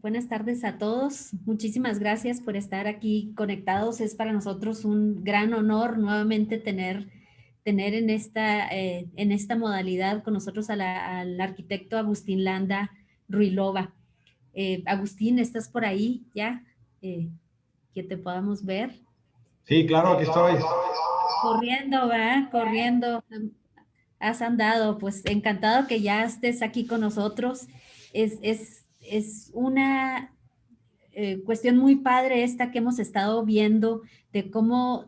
buenas tardes a todos. Muchísimas gracias por estar aquí conectados. Es para nosotros un gran honor nuevamente tener en esta modalidad con nosotros al arquitecto Agustín Landa Ruilova. Agustín, ¿estás por ahí ya? Que te podamos ver. Sí, claro, aquí estoy. Corriendo, ¿va? Corriendo. Has andado, pues encantado que ya estés aquí con nosotros. Es una cuestión muy padre esta que hemos estado viendo de cómo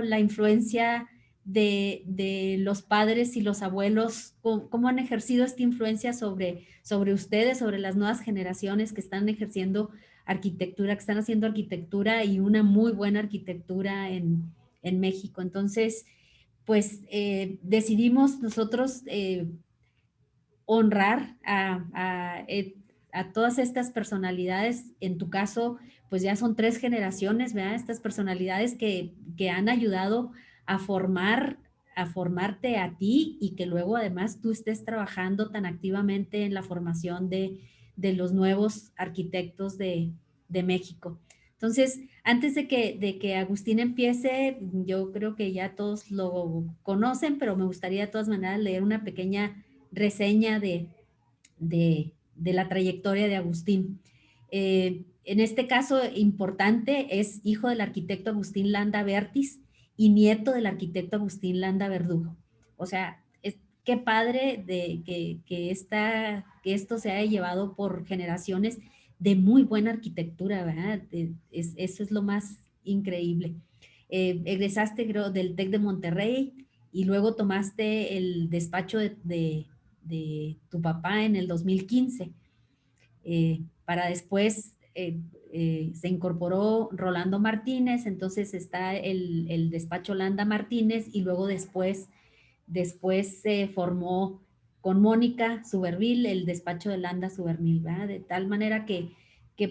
la influencia de los padres y los abuelos, cómo han ejercido esta influencia sobre ustedes, sobre las nuevas generaciones que están ejerciendo arquitectura, que están haciendo arquitectura y una muy buena arquitectura en México. Entonces, pues decidimos nosotros honrar a todas estas personalidades. En tu caso, pues ya son 3 generaciones, ¿verdad? Estas personalidades que han ayudado a formarte a ti y que luego además tú estés trabajando tan activamente en la formación de los nuevos arquitectos de México. Entonces, antes de que Agustín empiece, yo creo que ya todos lo conocen, pero me gustaría de todas maneras leer una pequeña reseña de la trayectoria de Agustín. En este caso importante, es hijo del arquitecto Agustín Landa Bertis y nieto del arquitecto Agustín Landa Verdugo. O sea, qué padre que esto se haya llevado por generaciones de muy buena arquitectura, ¿verdad? Eso es lo más increíble. Egresaste, creo, del TEC de Monterrey y luego tomaste el despacho de tu papá en el 2015, para después se incorporó Rolando Martínez, entonces está el despacho Landa Martínez y luego después se formó con Mónica Suberville el despacho de Landa Suberville, ¿verdad? De tal manera que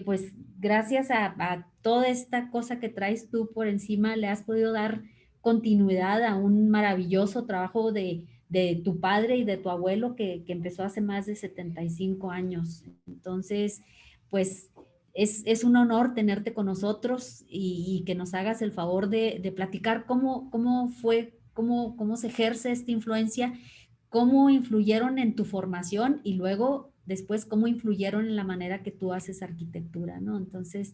pues gracias a toda esta cosa que traes tú por encima le has podido dar continuidad a un maravilloso trabajo de tu padre y de tu abuelo que empezó hace más de 75 años. Entonces, pues es un honor tenerte con nosotros y que nos hagas el favor de platicar cómo fue, cómo se ejerce esta influencia, cómo influyeron en tu formación y luego después cómo influyeron en la manera que tú haces arquitectura, ¿no? Entonces,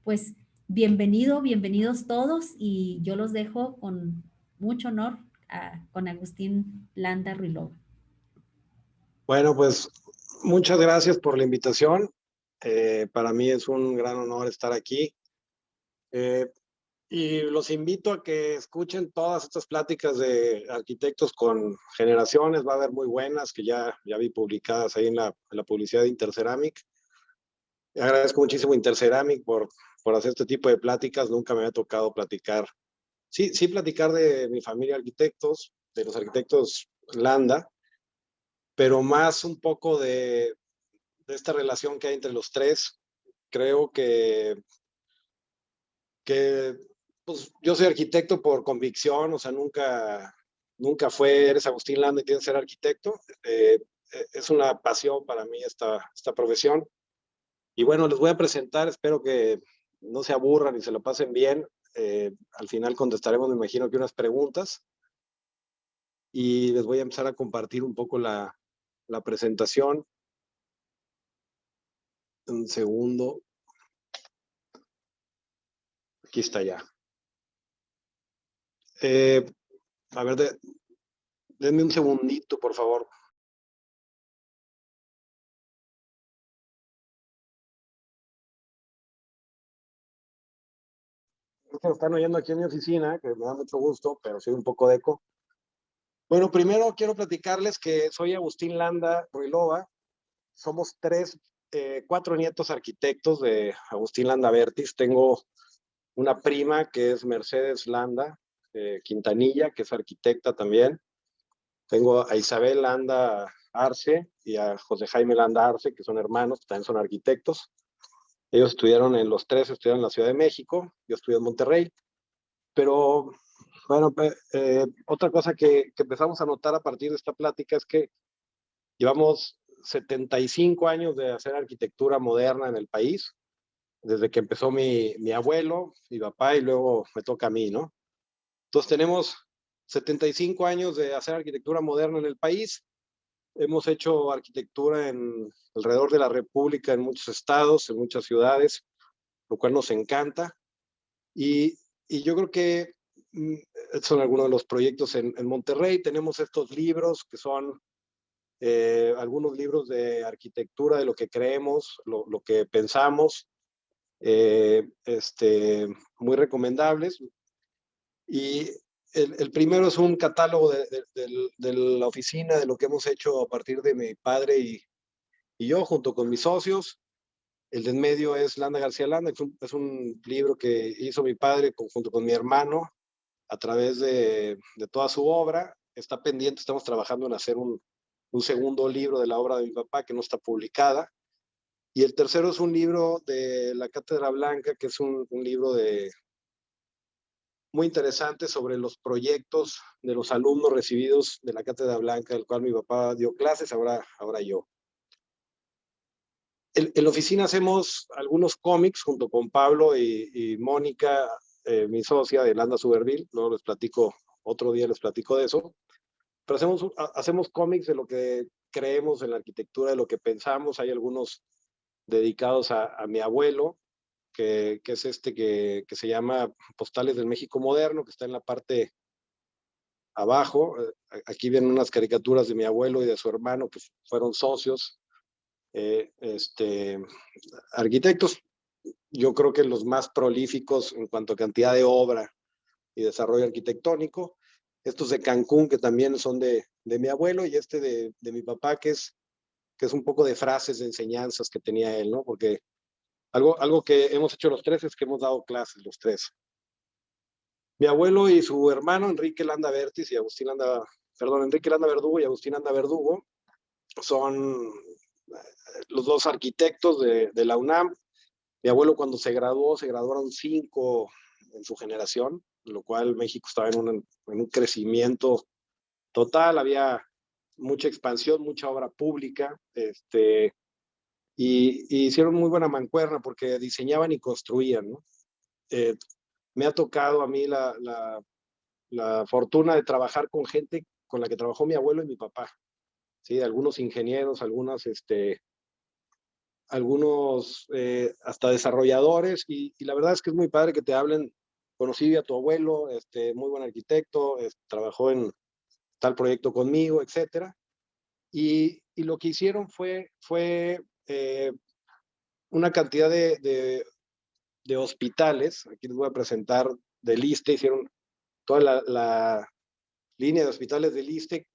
pues bienvenidos todos y yo los dejo con mucho honor con Agustín Landa Ruilova. Bueno, pues muchas gracias por la invitación. Para mí es un gran honor estar aquí. Eh, y los invito a que escuchen todas estas pláticas de arquitectos con generaciones. Va a haber muy buenas que ya vi publicadas ahí en la publicidad de Interceramic. Agradezco muchísimo Interceramic por hacer este tipo de pláticas. Nunca me había tocado platicar. Sí, platicar de mi familia de arquitectos, de los arquitectos Landa, pero más un poco de esta relación que hay entre los tres. Creo que pues, yo soy arquitecto por convicción, o sea, nunca eres Agustín Landa y tienes que ser arquitecto. Es una pasión para mí esta profesión. Y bueno, les voy a presentar, espero que no se aburran y se lo pasen bien. Al final contestaremos, me imagino que unas preguntas. Y les voy a empezar a compartir un poco la presentación. Un segundo. Aquí está ya. A ver, denme un segundito, por favor. Es que lo están oyendo aquí en mi oficina, que me da mucho gusto, pero sí un poco de eco. Bueno, primero quiero platicarles que soy Agustín Landa Ruilova. Somos 4 nietos arquitectos de Agustín Landa Bertis. Tengo una prima que es Mercedes Landa Quintanilla, que es arquitecta también. Tengo a Isabel Landa Arce y a José Jaime Landa Arce, que son hermanos, que también son arquitectos. Ellos estudiaron los tres estudiaron en la Ciudad de México, yo estudié en Monterrey, pero bueno, otra cosa que empezamos a notar a partir de esta plática es que llevamos 75 años de hacer arquitectura moderna en el país, desde que empezó mi abuelo, mi papá, y luego me toca a mí, ¿no? Entonces tenemos 75 años de hacer arquitectura moderna en el país. Hemos hecho arquitectura alrededor de la República, en muchos estados, en muchas ciudades, lo cual nos encanta. Y, y yo creo que mm, son algunos de los proyectos en Monterrey. Tenemos estos libros que son algunos libros de arquitectura, de lo que creemos, lo que pensamos, muy recomendables. Y el primero es un catálogo de la oficina, de lo que hemos hecho a partir de mi padre y yo, junto con mis socios. El de en medio es Landa García Landa, es un libro que hizo mi padre junto con mi hermano a través de toda su obra. Está pendiente, estamos trabajando en hacer un segundo libro de la obra de mi papá que no está publicada. Y el tercero es un libro de la Cátedra Blanca, que es un libro muy interesante sobre los proyectos de los alumnos recibidos de la Cátedra Blanca, del cual mi papá dio clases, ahora yo. En la oficina hacemos algunos cómics junto con Pablo y Mónica, mi socia de Landa Suberville. Luego les platico, otro día les platico de eso. Pero hacemos cómics de lo que creemos en la arquitectura, de lo que pensamos. Hay algunos dedicados a mi abuelo, que es que se llama Postales del México Moderno, que está en la parte abajo. Aquí vienen unas caricaturas de mi abuelo y de su hermano, que fueron socios, arquitectos. Yo creo que los más prolíficos en cuanto a cantidad de obra y desarrollo arquitectónico. Estos de Cancún, que también son de mi abuelo, y de mi papá, que es un poco de frases, de enseñanzas que tenía él, ¿no? Porque algo que hemos hecho los tres es que hemos dado clases los tres. Mi abuelo y su hermano, Enrique Landa Vertis y Enrique Landa Verdugo y Agustín Landa Verdugo, son los dos arquitectos de la UNAM. Mi abuelo, cuando se graduaron 5 en su generación, lo cual México estaba en un crecimiento total. Había mucha expansión, mucha obra pública, y hicieron muy buena mancuerna porque diseñaban y construían, ¿no? Me ha tocado a mí la fortuna de trabajar con gente con la que trabajó mi abuelo y mi papá, ¿sí? Algunos ingenieros, algunos hasta desarrolladores, y la verdad es que es muy padre que te hablen. Conocí a tu abuelo, muy buen arquitecto, trabajó en tal proyecto conmigo, etcétera. Y lo que hicieron fue una cantidad de hospitales. Aquí les voy a presentar del ISSSTE. Hicieron toda la línea de hospitales del ISSSTE,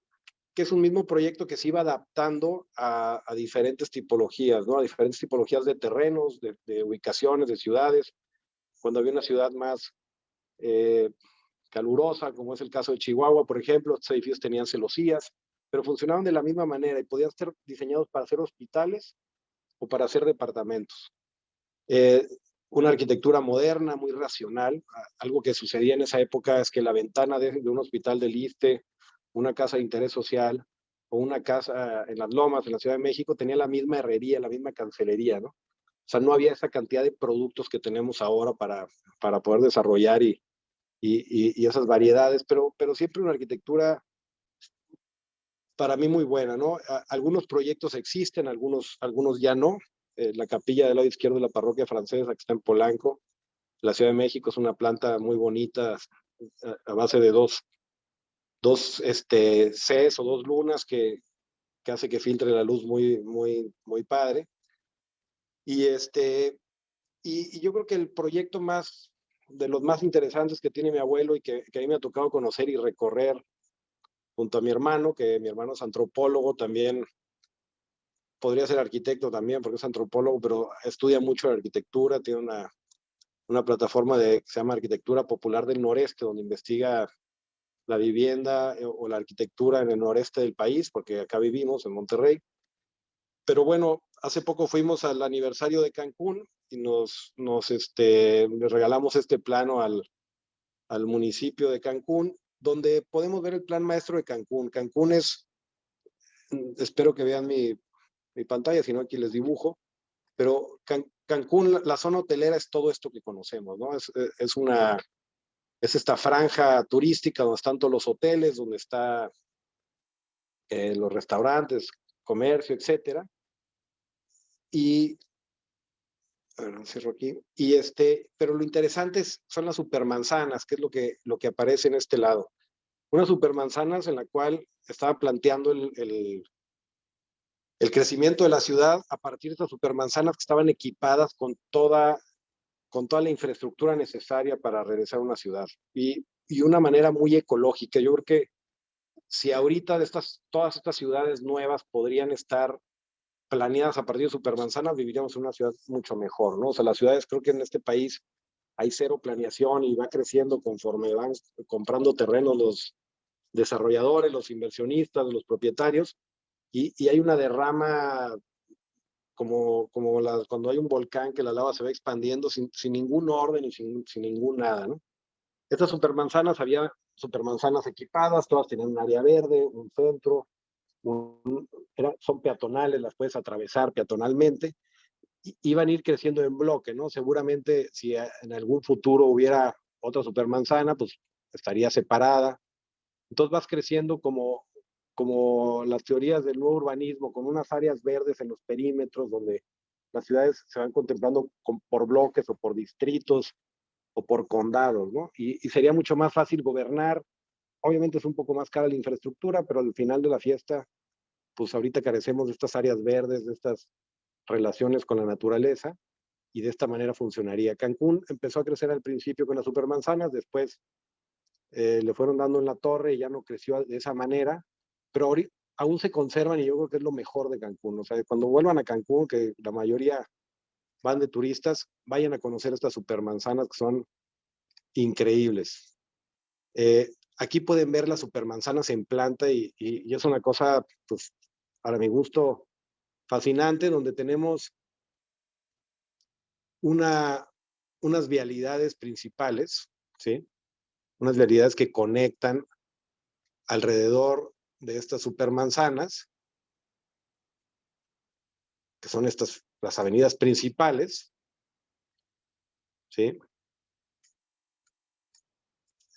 que es un mismo proyecto que se iba adaptando a diferentes tipologías, ¿no? A diferentes tipologías de terrenos, de ubicaciones, de ciudades. Cuando había una ciudad más calurosa, como es el caso de Chihuahua, por ejemplo, estos edificios tenían celosías, pero funcionaban de la misma manera y podían ser diseñados para hacer hospitales o para hacer departamentos. Eh, una arquitectura moderna, muy racional. Algo que sucedía en esa época es que la ventana de un hospital del ISSSTE, una casa de interés social o una casa en Las Lomas, en la Ciudad de México, tenía la misma herrería, la misma cancelería, ¿no? O sea, no había esa cantidad de productos que tenemos ahora para poder desarrollar y esas variedades, pero siempre una arquitectura para mí muy buena, ¿no? Algunos proyectos existen, algunos ya no. La capilla del lado izquierdo de la parroquia francesa, que está en Polanco, la Ciudad de México, es una planta muy bonita, a base de dos Cs o dos lunas que hace que filtre la luz muy, muy, muy padre. Y, y yo creo que el proyecto de los más interesantes que tiene mi abuelo y que a mí me ha tocado conocer y recorrer junto a mi hermano, que mi hermano es antropólogo también. Podría ser arquitecto también, porque es antropólogo, pero estudia mucho la arquitectura. Tiene una plataforma que se llama Arquitectura Popular del Noreste, donde investiga la vivienda o la arquitectura en el noreste del país, porque acá vivimos, en Monterrey. Pero bueno, hace poco fuimos al aniversario de Cancún y le regalamos este plano al municipio de Cancún, donde podemos ver el plan maestro de Cancún. Cancún espero que vean mi pantalla, sino aquí les dibujo, pero Cancún, la zona hotelera es todo esto que conocemos, ¿no? Es esta franja turística donde están todos los hoteles, donde están los restaurantes, comercio, etcétera. Y, bueno, cierro aquí. Pero lo interesante son las supermanzanas, que es lo que aparece en este lado. Unas supermanzanas en la cual estaba planteando el crecimiento de la ciudad a partir de estas supermanzanas que estaban equipadas con toda la infraestructura necesaria para regresar a una ciudad. Y una manera muy ecológica. Yo creo que si ahorita todas estas ciudades nuevas podrían estar planeadas a partir de supermanzanas, viviríamos en una ciudad mucho mejor, ¿no? O sea, las ciudades, creo que en este país hay cero planeación y va creciendo conforme van comprando terrenos los desarrolladores, los inversionistas, los propietarios, y hay una derrama como cuando hay un volcán que la lava se va expandiendo sin ningún orden y sin ningún nada, ¿no? Estas supermanzanas, había supermanzanas equipadas, todas tenían un área verde, un centro, son peatonales, las puedes atravesar peatonalmente, y iban a ir creciendo en bloque, ¿no? Seguramente si en algún futuro hubiera otra supermanzana, pues estaría separada. Entonces vas creciendo como las teorías del nuevo urbanismo, con unas áreas verdes en los perímetros, donde las ciudades se van contemplando por bloques o por distritos o por condados, ¿no? Y sería mucho más fácil gobernar. Obviamente es un poco más cara la infraestructura, pero al final de la fiesta, pues ahorita carecemos de estas áreas verdes, de estas relaciones con la naturaleza, y de esta manera funcionaría. Cancún empezó a crecer al principio con las supermanzanas, después le fueron dando en la torre y ya no creció de esa manera, pero aún se conservan y yo creo que es lo mejor de Cancún. O sea, cuando vuelvan a Cancún, que la mayoría van de turistas, vayan a conocer estas supermanzanas que son increíbles. Aquí pueden ver las supermanzanas en planta y es una cosa, pues, para mi gusto, fascinante, donde tenemos unas vialidades principales, ¿sí? Unas vialidades que conectan alrededor de estas supermanzanas, que son las avenidas principales, ¿sí?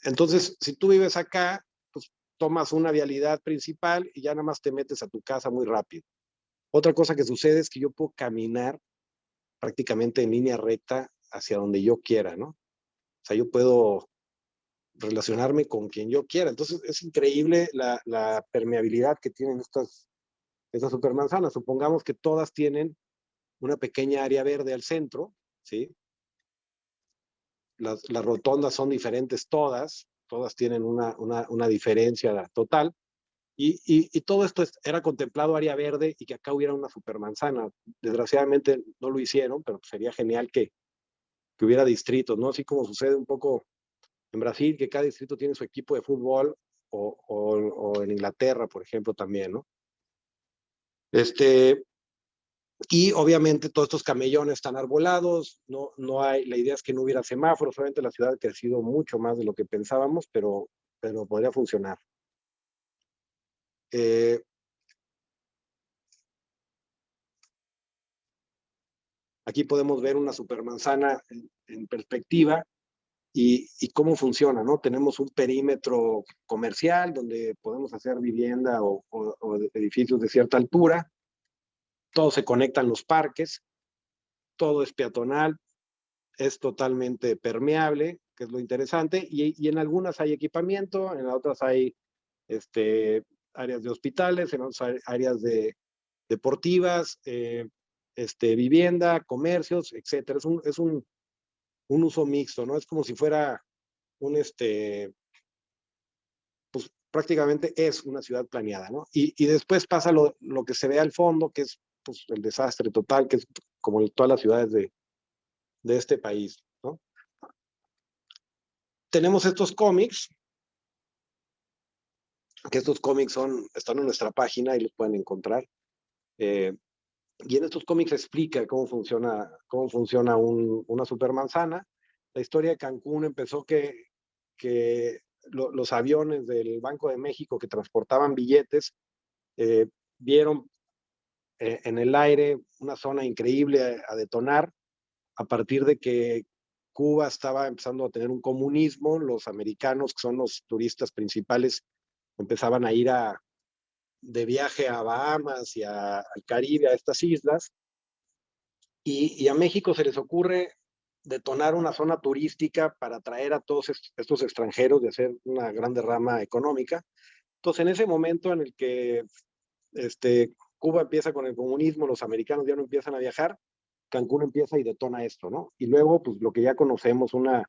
Entonces, si tú vives acá, pues tomas una vialidad principal y ya nada más te metes a tu casa muy rápido. Otra cosa que sucede es que yo puedo caminar prácticamente en línea recta hacia donde yo quiera, ¿no? O sea, yo puedo relacionarme con quien yo quiera. Entonces, es increíble la permeabilidad que tienen estas supermanzanas. Supongamos que todas tienen una pequeña área verde al centro, ¿sí? Las rotondas son diferentes todas tienen una diferencia total. Y todo esto era contemplado área verde y que acá hubiera una supermanzana. Desgraciadamente no lo hicieron, pero sería genial que hubiera distritos, ¿no? Así como sucede un poco en Brasil, que cada distrito tiene su equipo de fútbol, o en Inglaterra, por ejemplo, también, ¿no? Y obviamente todos estos camellones están arbolados, no hay, la idea es que no hubiera semáforos. Obviamente la ciudad ha crecido mucho más de lo que pensábamos, pero podría funcionar. Aquí podemos ver una supermanzana en perspectiva y cómo funciona, ¿no? Tenemos un perímetro comercial donde podemos hacer vivienda o edificios de cierta altura, todos se conectan los parques, todo es peatonal, es totalmente permeable, que es lo interesante, y en algunas hay equipamiento, en otras hay áreas de hospitales, en otras áreas deportivas, vivienda, comercios, etcétera. Es un uso mixto, ¿no? Es como si fuera pues prácticamente es una ciudad planeada, ¿no? Y después pasa lo que se ve al fondo, que es pues, el desastre total, que es como todas las ciudades de este país, ¿no? Tenemos estos cómics, que estos cómics están en nuestra página y los pueden encontrar. Y en estos cómics explica cómo funciona una supermanzana. La historia de Cancún empezó que los aviones del Banco de México que transportaban billetes vieron en el aire, una zona increíble a detonar, a partir de que Cuba estaba empezando a tener un comunismo, los americanos, que son los turistas principales, empezaban a ir de viaje a Bahamas y al Caribe, a estas islas, y a México se les ocurre detonar una zona turística para atraer a todos estos extranjeros, de hacer una gran derrama económica. Entonces, en ese momento en el que Cuba empieza con el comunismo, los americanos ya no empiezan a viajar, Cancún empieza y detona esto, ¿no? Y luego, pues lo que ya conocemos, una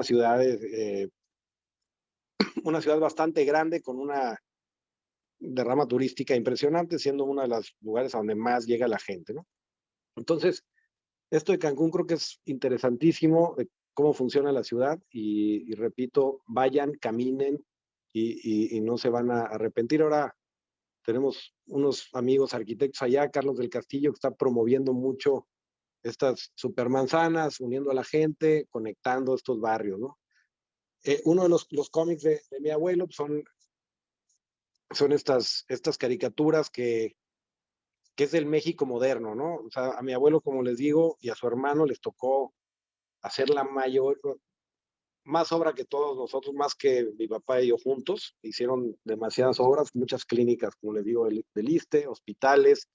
ciudad, una ciudad bastante grande con una derrama turística impresionante, siendo uno de los lugares a donde más llega la gente, ¿no? Entonces, esto de Cancún creo que es interesantísimo, de cómo funciona la ciudad y repito, vayan, caminen y no se van a arrepentir. Ahora tenemos unos amigos arquitectos allá, Carlos del Castillo, que está promoviendo mucho estas supermanzanas, uniendo a la gente, conectando estos barrios, ¿no? Uno de los cómics de mi abuelo son estas caricaturas que es del México moderno, ¿no? O sea, a mi abuelo, como les digo, y a su hermano les tocó hacer la mayor, más obra que todos nosotros, más que mi papá y yo juntos. Hicieron demasiadas obras, muchas clínicas, como les digo, del ISSSTE, hospitales,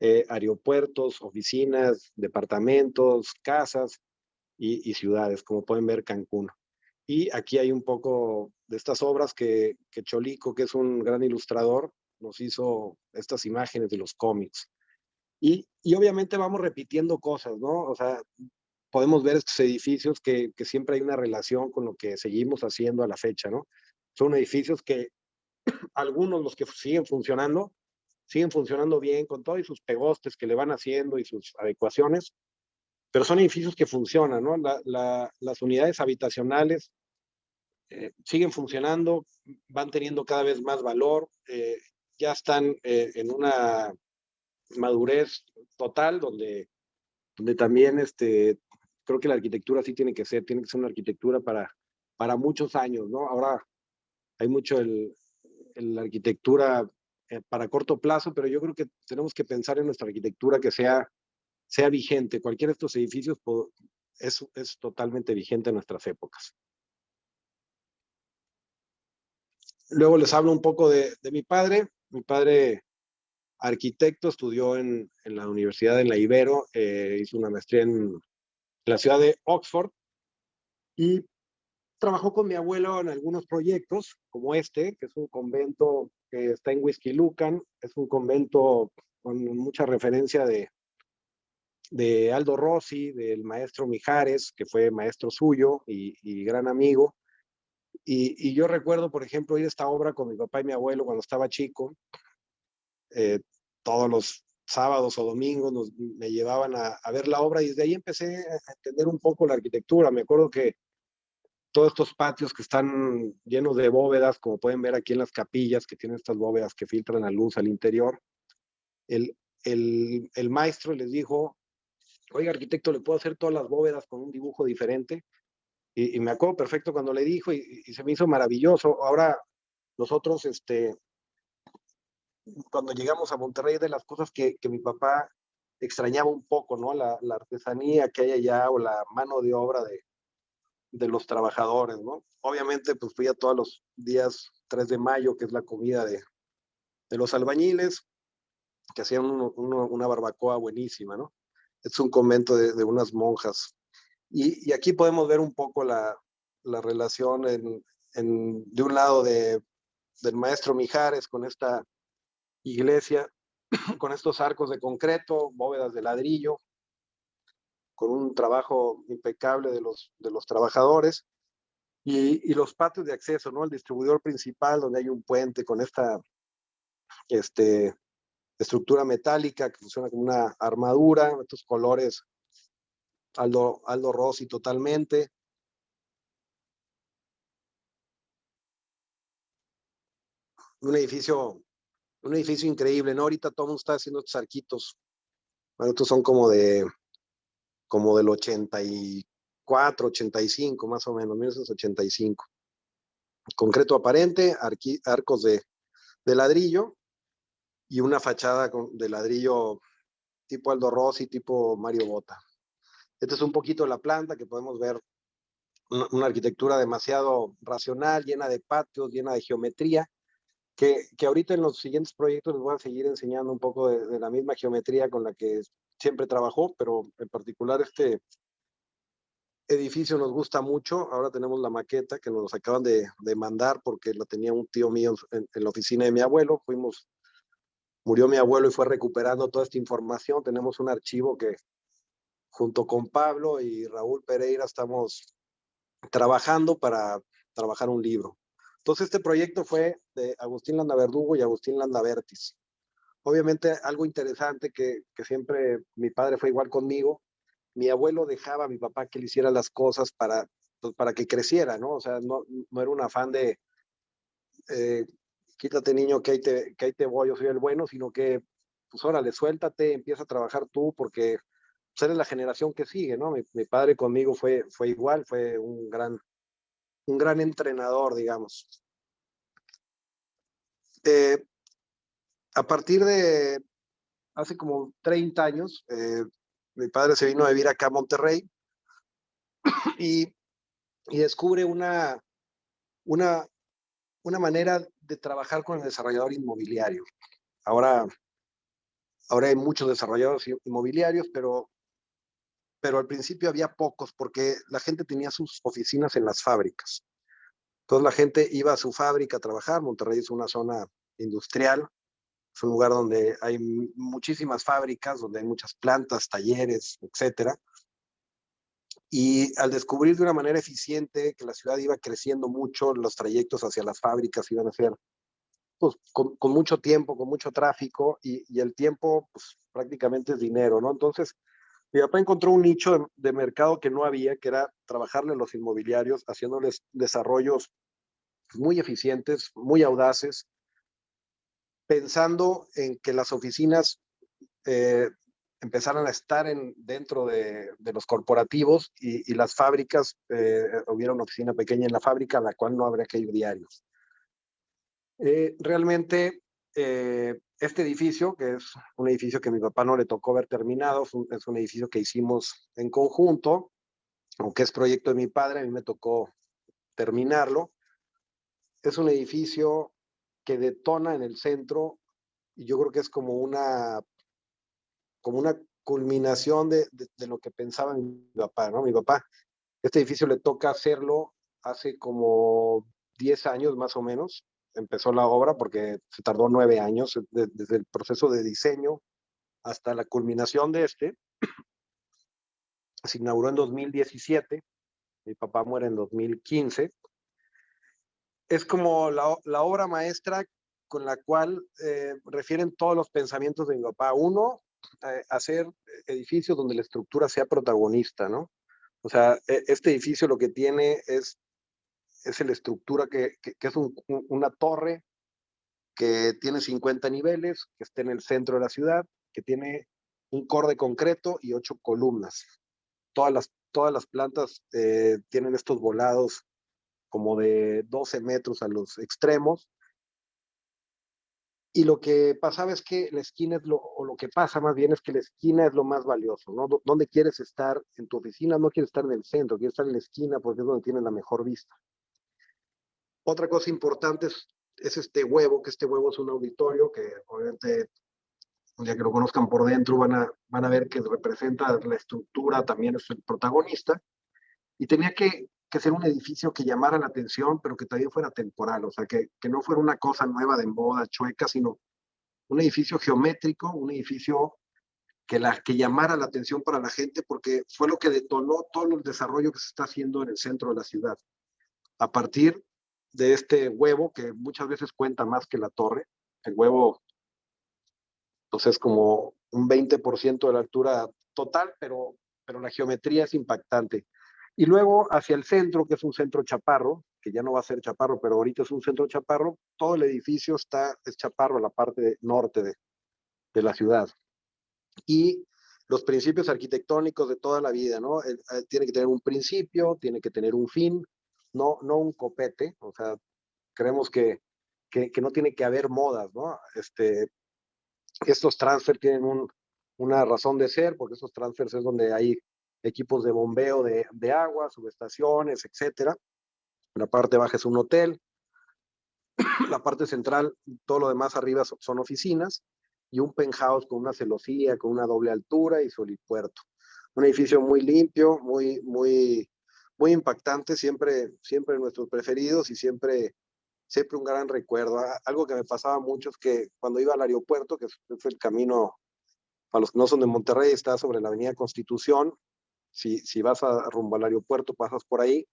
aeropuertos, oficinas, departamentos, casas y ciudades, como pueden ver Cancún. Y aquí hay un poco de estas obras que Cholico, que es un gran ilustrador, nos hizo estas imágenes de los cómics. Y obviamente vamos repitiendo cosas, ¿no? O sea, podemos ver estos edificios que siempre hay una relación con lo que seguimos haciendo a la fecha, ¿no? Son edificios que algunos, los que siguen funcionando bien con todos sus pegostes que le van haciendo y sus adecuaciones, pero son edificios que funcionan, ¿no? Las unidades habitacionales siguen funcionando, van teniendo cada vez más valor, ya están en una madurez total donde también creo que la arquitectura sí tiene que ser una arquitectura para muchos años, ¿no? Ahora hay mucho la arquitectura para corto plazo, pero yo creo que tenemos que pensar en nuestra arquitectura que sea vigente. Cualquiera de estos edificios es totalmente vigente en nuestras épocas. Luego les hablo un poco de mi padre. Mi padre, arquitecto, estudió en la Universidad de la Ibero, hizo una maestría en la ciudad de Oxford y trabajó con mi abuelo en algunos proyectos, como que es un convento que está en Whisky Lucan, es un convento con mucha referencia de Aldo Rossi, del maestro Mijares, que fue maestro suyo y gran amigo. Y yo recuerdo, por ejemplo, ir a esta obra con mi papá y mi abuelo cuando estaba chico. eh, Todos los sábados o domingos me llevaban a ver la obra y desde ahí empecé a entender un poco la arquitectura. Me acuerdo que todos estos patios que están llenos de bóvedas, como pueden ver aquí en las capillas, que tienen estas bóvedas que filtran la luz al interior, el, el maestro les dijo, oiga, arquitecto, ¿le puedo hacer todas las bóvedas con un dibujo diferente? Y me acuerdo perfecto cuando le dijo y se me hizo maravilloso. Ahora nosotros, cuando llegamos a Monterrey, de las cosas que mi papá extrañaba un poco, ¿no? La artesanía que hay allá o la mano de obra de los trabajadores, ¿no? Obviamente, pues fui a todos los días 3 de mayo, que es la comida de los albañiles, que hacían una barbacoa buenísima, ¿no? Es un convento de unas monjas. Y aquí podemos ver un poco la relación de un lado del maestro Mijares con esta iglesia, con estos arcos de concreto, bóvedas de ladrillo, con un trabajo impecable de los trabajadores. Y los patios de acceso, ¿no? El distribuidor principal, donde hay un puente con esta este, estructura metálica que funciona como una armadura, estos colores Aldo Rossi totalmente. Un edificio, un edificio increíble, ¿no? Ahorita todo el mundo está haciendo estos arquitos. Bueno, estos son como del 84, 85, más o menos, 1985. Concreto aparente, arcos de ladrillo. y una fachada de ladrillo tipo Aldo Rossi, tipo Mario Botta. Esta es un poquito la planta que podemos ver, una arquitectura demasiado racional, llena de patios, llena de geometría, que ahorita en los siguientes proyectos les voy a seguir enseñando un poco de la misma geometría con la que siempre trabajó, pero en particular este edificio nos gusta mucho. Ahora tenemos la maqueta que nos acaban de mandar porque la tenía un tío mío en la oficina de mi abuelo. Murió mi abuelo y fue recuperando toda esta información. Tenemos un archivo que junto con Pablo y Raúl Pereira estamos trabajando para trabajar un libro. Entonces este proyecto fue de Agustín Landaverdugo y Agustín Landavertis. Obviamente algo interesante que siempre mi padre fue igual conmigo. Mi abuelo dejaba a mi papá que le hiciera las cosas pues, para que creciera, ¿no? O sea, no era un afán de eh, quítate niño que ahí te voy, yo soy el bueno, sino que pues órale, suéltate, empieza a trabajar tú porque pues, eres la generación que sigue, ¿no? Mi padre conmigo fue igual, fue un gran entrenador, digamos. Eh, a partir de hace como 30 años, mi padre se vino a vivir acá a Monterrey y, y descubre una, una manera de trabajar con el desarrollador inmobiliario. Ahora, ahora hay muchos desarrolladores inmobiliarios, pero al principio había pocos porque la gente tenía sus oficinas en las fábricas. Entonces la gente iba a su fábrica a trabajar. Monterrey es una zona industrial, es un lugar donde hay muchísimas fábricas, donde hay muchas plantas, talleres, etcétera. Y al descubrir de una manera eficiente que la ciudad iba creciendo mucho, los trayectos hacia las fábricas iban a ser pues, con mucho tiempo, con mucho tráfico, y el tiempo pues, prácticamente es dinero, ¿no? Entonces, mi papá encontró un nicho de mercado que no había, que era trabajarle a los inmobiliarios, haciéndoles desarrollos muy eficientes, muy audaces, pensando en que las oficinas eh, empezaran a estar dentro de los corporativos y las fábricas, hubiera una oficina pequeña en la fábrica a la cual no habría que ir diarios. Realmente, este edificio, que es un edificio que a mi papá no le tocó ver terminado, es un edificio que hicimos en conjunto, aunque es proyecto de mi padre, a mí me tocó terminarlo. Es un edificio que detona en el centro y yo creo que es como una culminación de lo que pensaba mi papá, ¿no? Mi papá, este edificio le toca hacerlo hace como 10 años más o menos. Empezó la obra porque se tardó 9 años desde el proceso de diseño hasta la culminación de este. Se inauguró en 2017, mi papá muere en 2015. Es como la obra maestra con la cual refieren todos los pensamientos de mi papá. Uno, hacer edificios donde la estructura sea protagonista, ¿no? O sea, este edificio lo que tiene es la estructura que es una torre que tiene 50 niveles, que está en el centro de la ciudad, que tiene un core de concreto y 8 columnas. Todas las plantas tienen estos volados como de 12 metros a los extremos. Y lo que pasaba es que la esquina o lo que pasa más bien es que la esquina es lo más valioso, ¿no? ¿Dónde quieres estar en tu oficina? No quieres estar en el centro, quieres estar en la esquina porque es donde tienes la mejor vista. Otra cosa importante es este huevo, que este huevo es un auditorio que obviamente un día que lo conozcan por dentro van a ver que representa la estructura, también es el protagonista, y tenía que ser un edificio que llamara la atención, pero que también fuera temporal, o sea, que no fuera una cosa nueva de moda, chueca, sino un edificio geométrico, un edificio que llamara la atención para la gente, porque fue lo que detonó todo el desarrollo que se está haciendo en el centro de la ciudad. A partir de este huevo, que muchas veces cuenta más que la torre, el huevo pues, es como un 20% de la altura total, pero la geometría es impactante. Y luego hacia el centro, que es un centro chaparro, que ya no va a ser chaparro, pero ahorita es un centro chaparro, todo el edificio es chaparro, la parte norte de la ciudad. Y los principios arquitectónicos de toda la vida, ¿no? Tiene que tener un principio, tiene que tener un fin, no un copete, o sea, creemos que no tiene que haber modas, ¿no? Estos transfers tienen una razón de ser, porque estos transfers es donde hay equipos de bombeo de agua, subestaciones, etcétera. La parte baja es un hotel, la parte central, todo lo demás arriba son oficinas, y un penthouse con una celosía, con una doble altura y su helipuerto. Un edificio muy limpio, muy impactante, siempre nuestros preferidos y siempre un gran recuerdo. Algo que me pasaba mucho es que cuando iba al aeropuerto, que es el camino, para los que no son de Monterrey, está sobre la Avenida Constitución. Si vas rumbo al aeropuerto, pasas por ahí.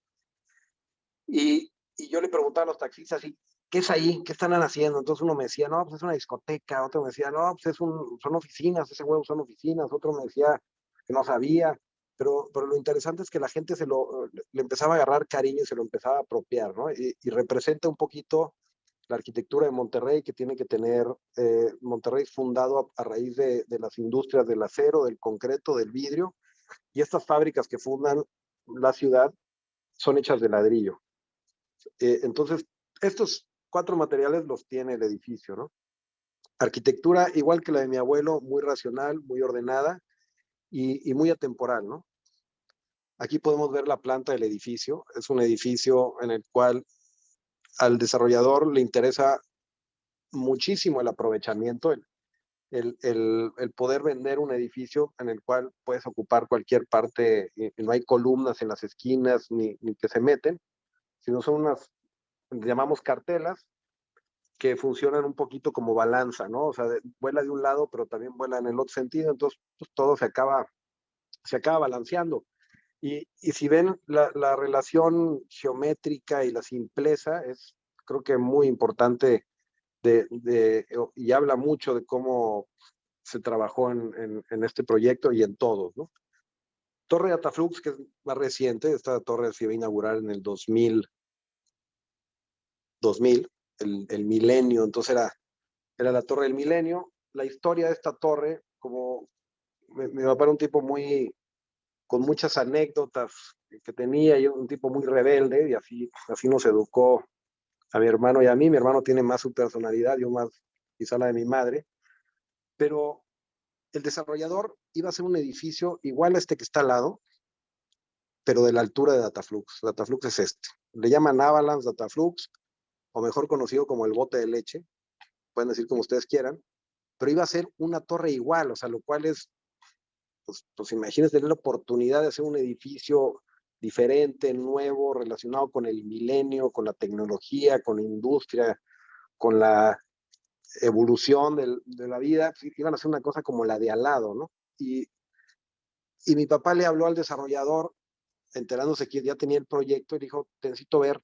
Y yo le preguntaba a los taxistas, ¿qué es ahí? ¿Qué están haciendo? Entonces uno me decía, no, pues es una discoteca. Otro me decía, no, pues son oficinas, ese huevo son oficinas. Otro me decía que no sabía. Pero lo interesante es que la gente le empezaba a agarrar cariño y se lo empezaba a apropiar, ¿no? Y representa un poquito la arquitectura de Monterrey que tiene que tener. Monterrey fundado a raíz de las industrias del acero, del concreto, del vidrio, y estas fábricas que fundan la ciudad son hechas de ladrillo. Entonces, estos 4 materiales los tiene el edificio, ¿no? Arquitectura igual que la de mi abuelo, muy racional, muy ordenada y muy atemporal, ¿no? Aquí podemos ver la planta del edificio. Es un edificio en el cual al desarrollador le interesa muchísimo el aprovechamiento, el poder vender un edificio en el cual puedes ocupar cualquier parte, y no hay columnas en las esquinas ni que se meten, sino son unas, llamamos cartelas, que funcionan un poquito como balanza, ¿no? O sea, vuela de un lado, pero también vuela en el otro sentido, entonces pues, todo se acaba balanceando. Y si ven la relación geométrica y la simpleza, creo que muy importante y habla mucho de cómo se trabajó en este proyecto y en todos, ¿no? Torre de Ataflux, que es más reciente, esta torre se iba a inaugurar en el 2000, el milenio, entonces era la Torre del Milenio. La historia de esta torre, como mi papá era un tipo con muchas anécdotas que tenía, y un tipo muy rebelde, y así nos educó a mi hermano y a mí. Mi hermano tiene más su personalidad, yo más quizá la de mi madre, pero el desarrollador iba a hacer un edificio igual a este que está al lado, pero de la altura de Dataflux. Dataflux es este. Le llaman Avalanche Dataflux, o mejor conocido como el bote de leche, pueden decir como ustedes quieran, pero iba a ser una torre igual, o sea, lo cual es, pues imagínense tener la oportunidad de hacer un edificio diferente, nuevo, relacionado con el milenio, con la tecnología, con la industria, con la evolución de la vida. Pues, iban a hacer una cosa como la de al lado, ¿no? Y mi papá le habló al desarrollador, enterándose que ya tenía el proyecto, y dijo, te necesito ver.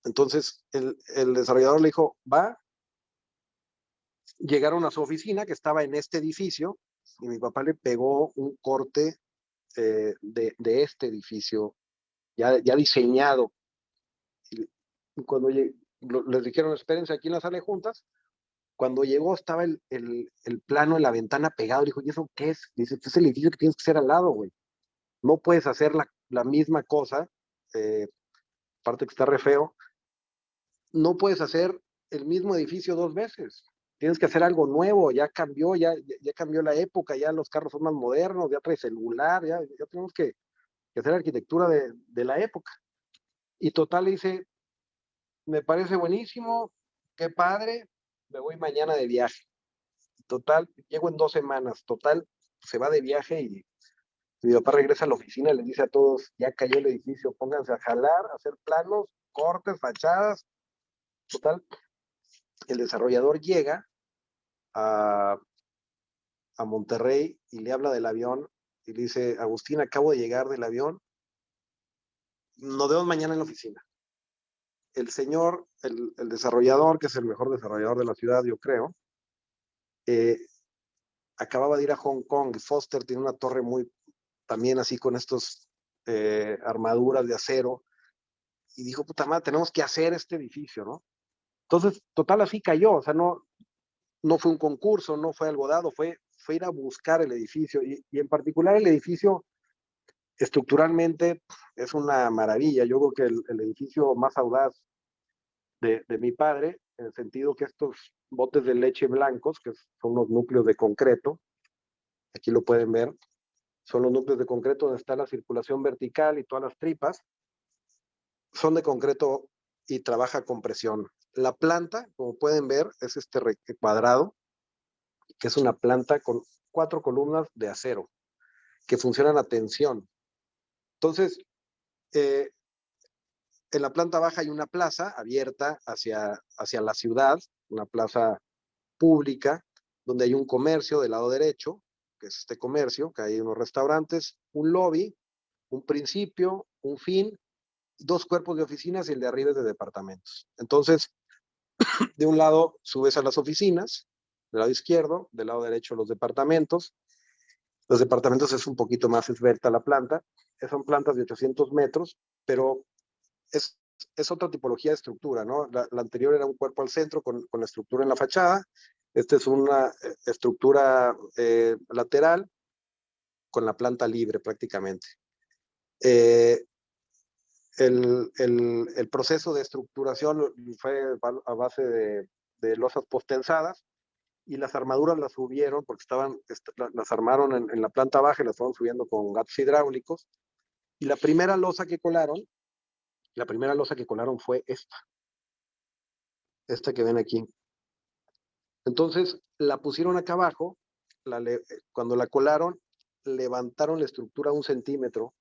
Entonces el desarrollador le dijo, va. Llegaron a su oficina, que estaba en este edificio, y mi papá le pegó un corte de este edificio ya diseñado. Y cuando les dijeron, espérense aquí en la sala de juntas, cuando llegó estaba el plano en la ventana pegado. Dijo, ¿y eso qué es? Dice, este es el edificio que tienes que hacer al lado, güey. No puedes hacer la misma cosa, aparte que está re feo, no puedes hacer el mismo edificio 2 veces. Tienes que hacer algo nuevo, ya cambió, ya cambió la época, ya los carros son más modernos, ya trae celular, ya tenemos que hacer arquitectura de la época. Y total le dice, me parece buenísimo, qué padre, me voy mañana de viaje. Total, llego en 2 semanas, total, se va de viaje y mi papá regresa a la oficina y les dice a todos, ya cayó el edificio, pónganse a jalar, a hacer planos, cortes, fachadas. Total, el desarrollador llega a, a Monterrey y le habla del avión y le dice, Agustín, acabo de llegar del avión, nos vemos mañana en la oficina. El señor, el desarrollador, que es el mejor desarrollador de la ciudad, yo creo, eh, acababa de ir a Hong Kong. Foster tiene una torre también así con estos armaduras de acero, y dijo, puta madre, tenemos que hacer este edificio, ¿no? Entonces, total, así cayó. O sea, no fue un concurso, no fue algo dado, fue ir a buscar el edificio, y en particular el edificio estructuralmente es una maravilla. Yo creo que el edificio más audaz de mi padre, en el sentido que estos botes de leche blancos, que son los núcleos de concreto, aquí lo pueden ver, son los núcleos de concreto donde está la circulación vertical y todas las tripas, son de concreto y trabaja con presión. La planta, como pueden ver, es este cuadrado, que es una planta con 4 columnas de acero, que funcionan a tensión. Entonces, en la planta baja hay una plaza abierta hacia la ciudad, una plaza pública, donde hay un comercio del lado derecho, que es este comercio, que hay unos restaurantes, un lobby, un principio, un fin, 2 cuerpos de oficinas y el de arriba es de departamentos. Entonces, de un lado subes a las oficinas, del lado izquierdo, del lado derecho los departamentos. Los departamentos es un poquito más esbelta la planta, son plantas de 800 metros, pero es otra tipología de estructura, ¿no? La anterior era un cuerpo al centro con la estructura en la fachada. Esta es una estructura lateral con la planta libre prácticamente. El proceso de estructuración fue a base de losas postensadas y las armaduras las subieron porque las armaron en la planta baja y las fueron subiendo con gatos hidráulicos. Y la primera losa que colaron fue esta que ven aquí. Entonces la pusieron acá abajo, cuando la colaron, levantaron la estructura 1 centímetro.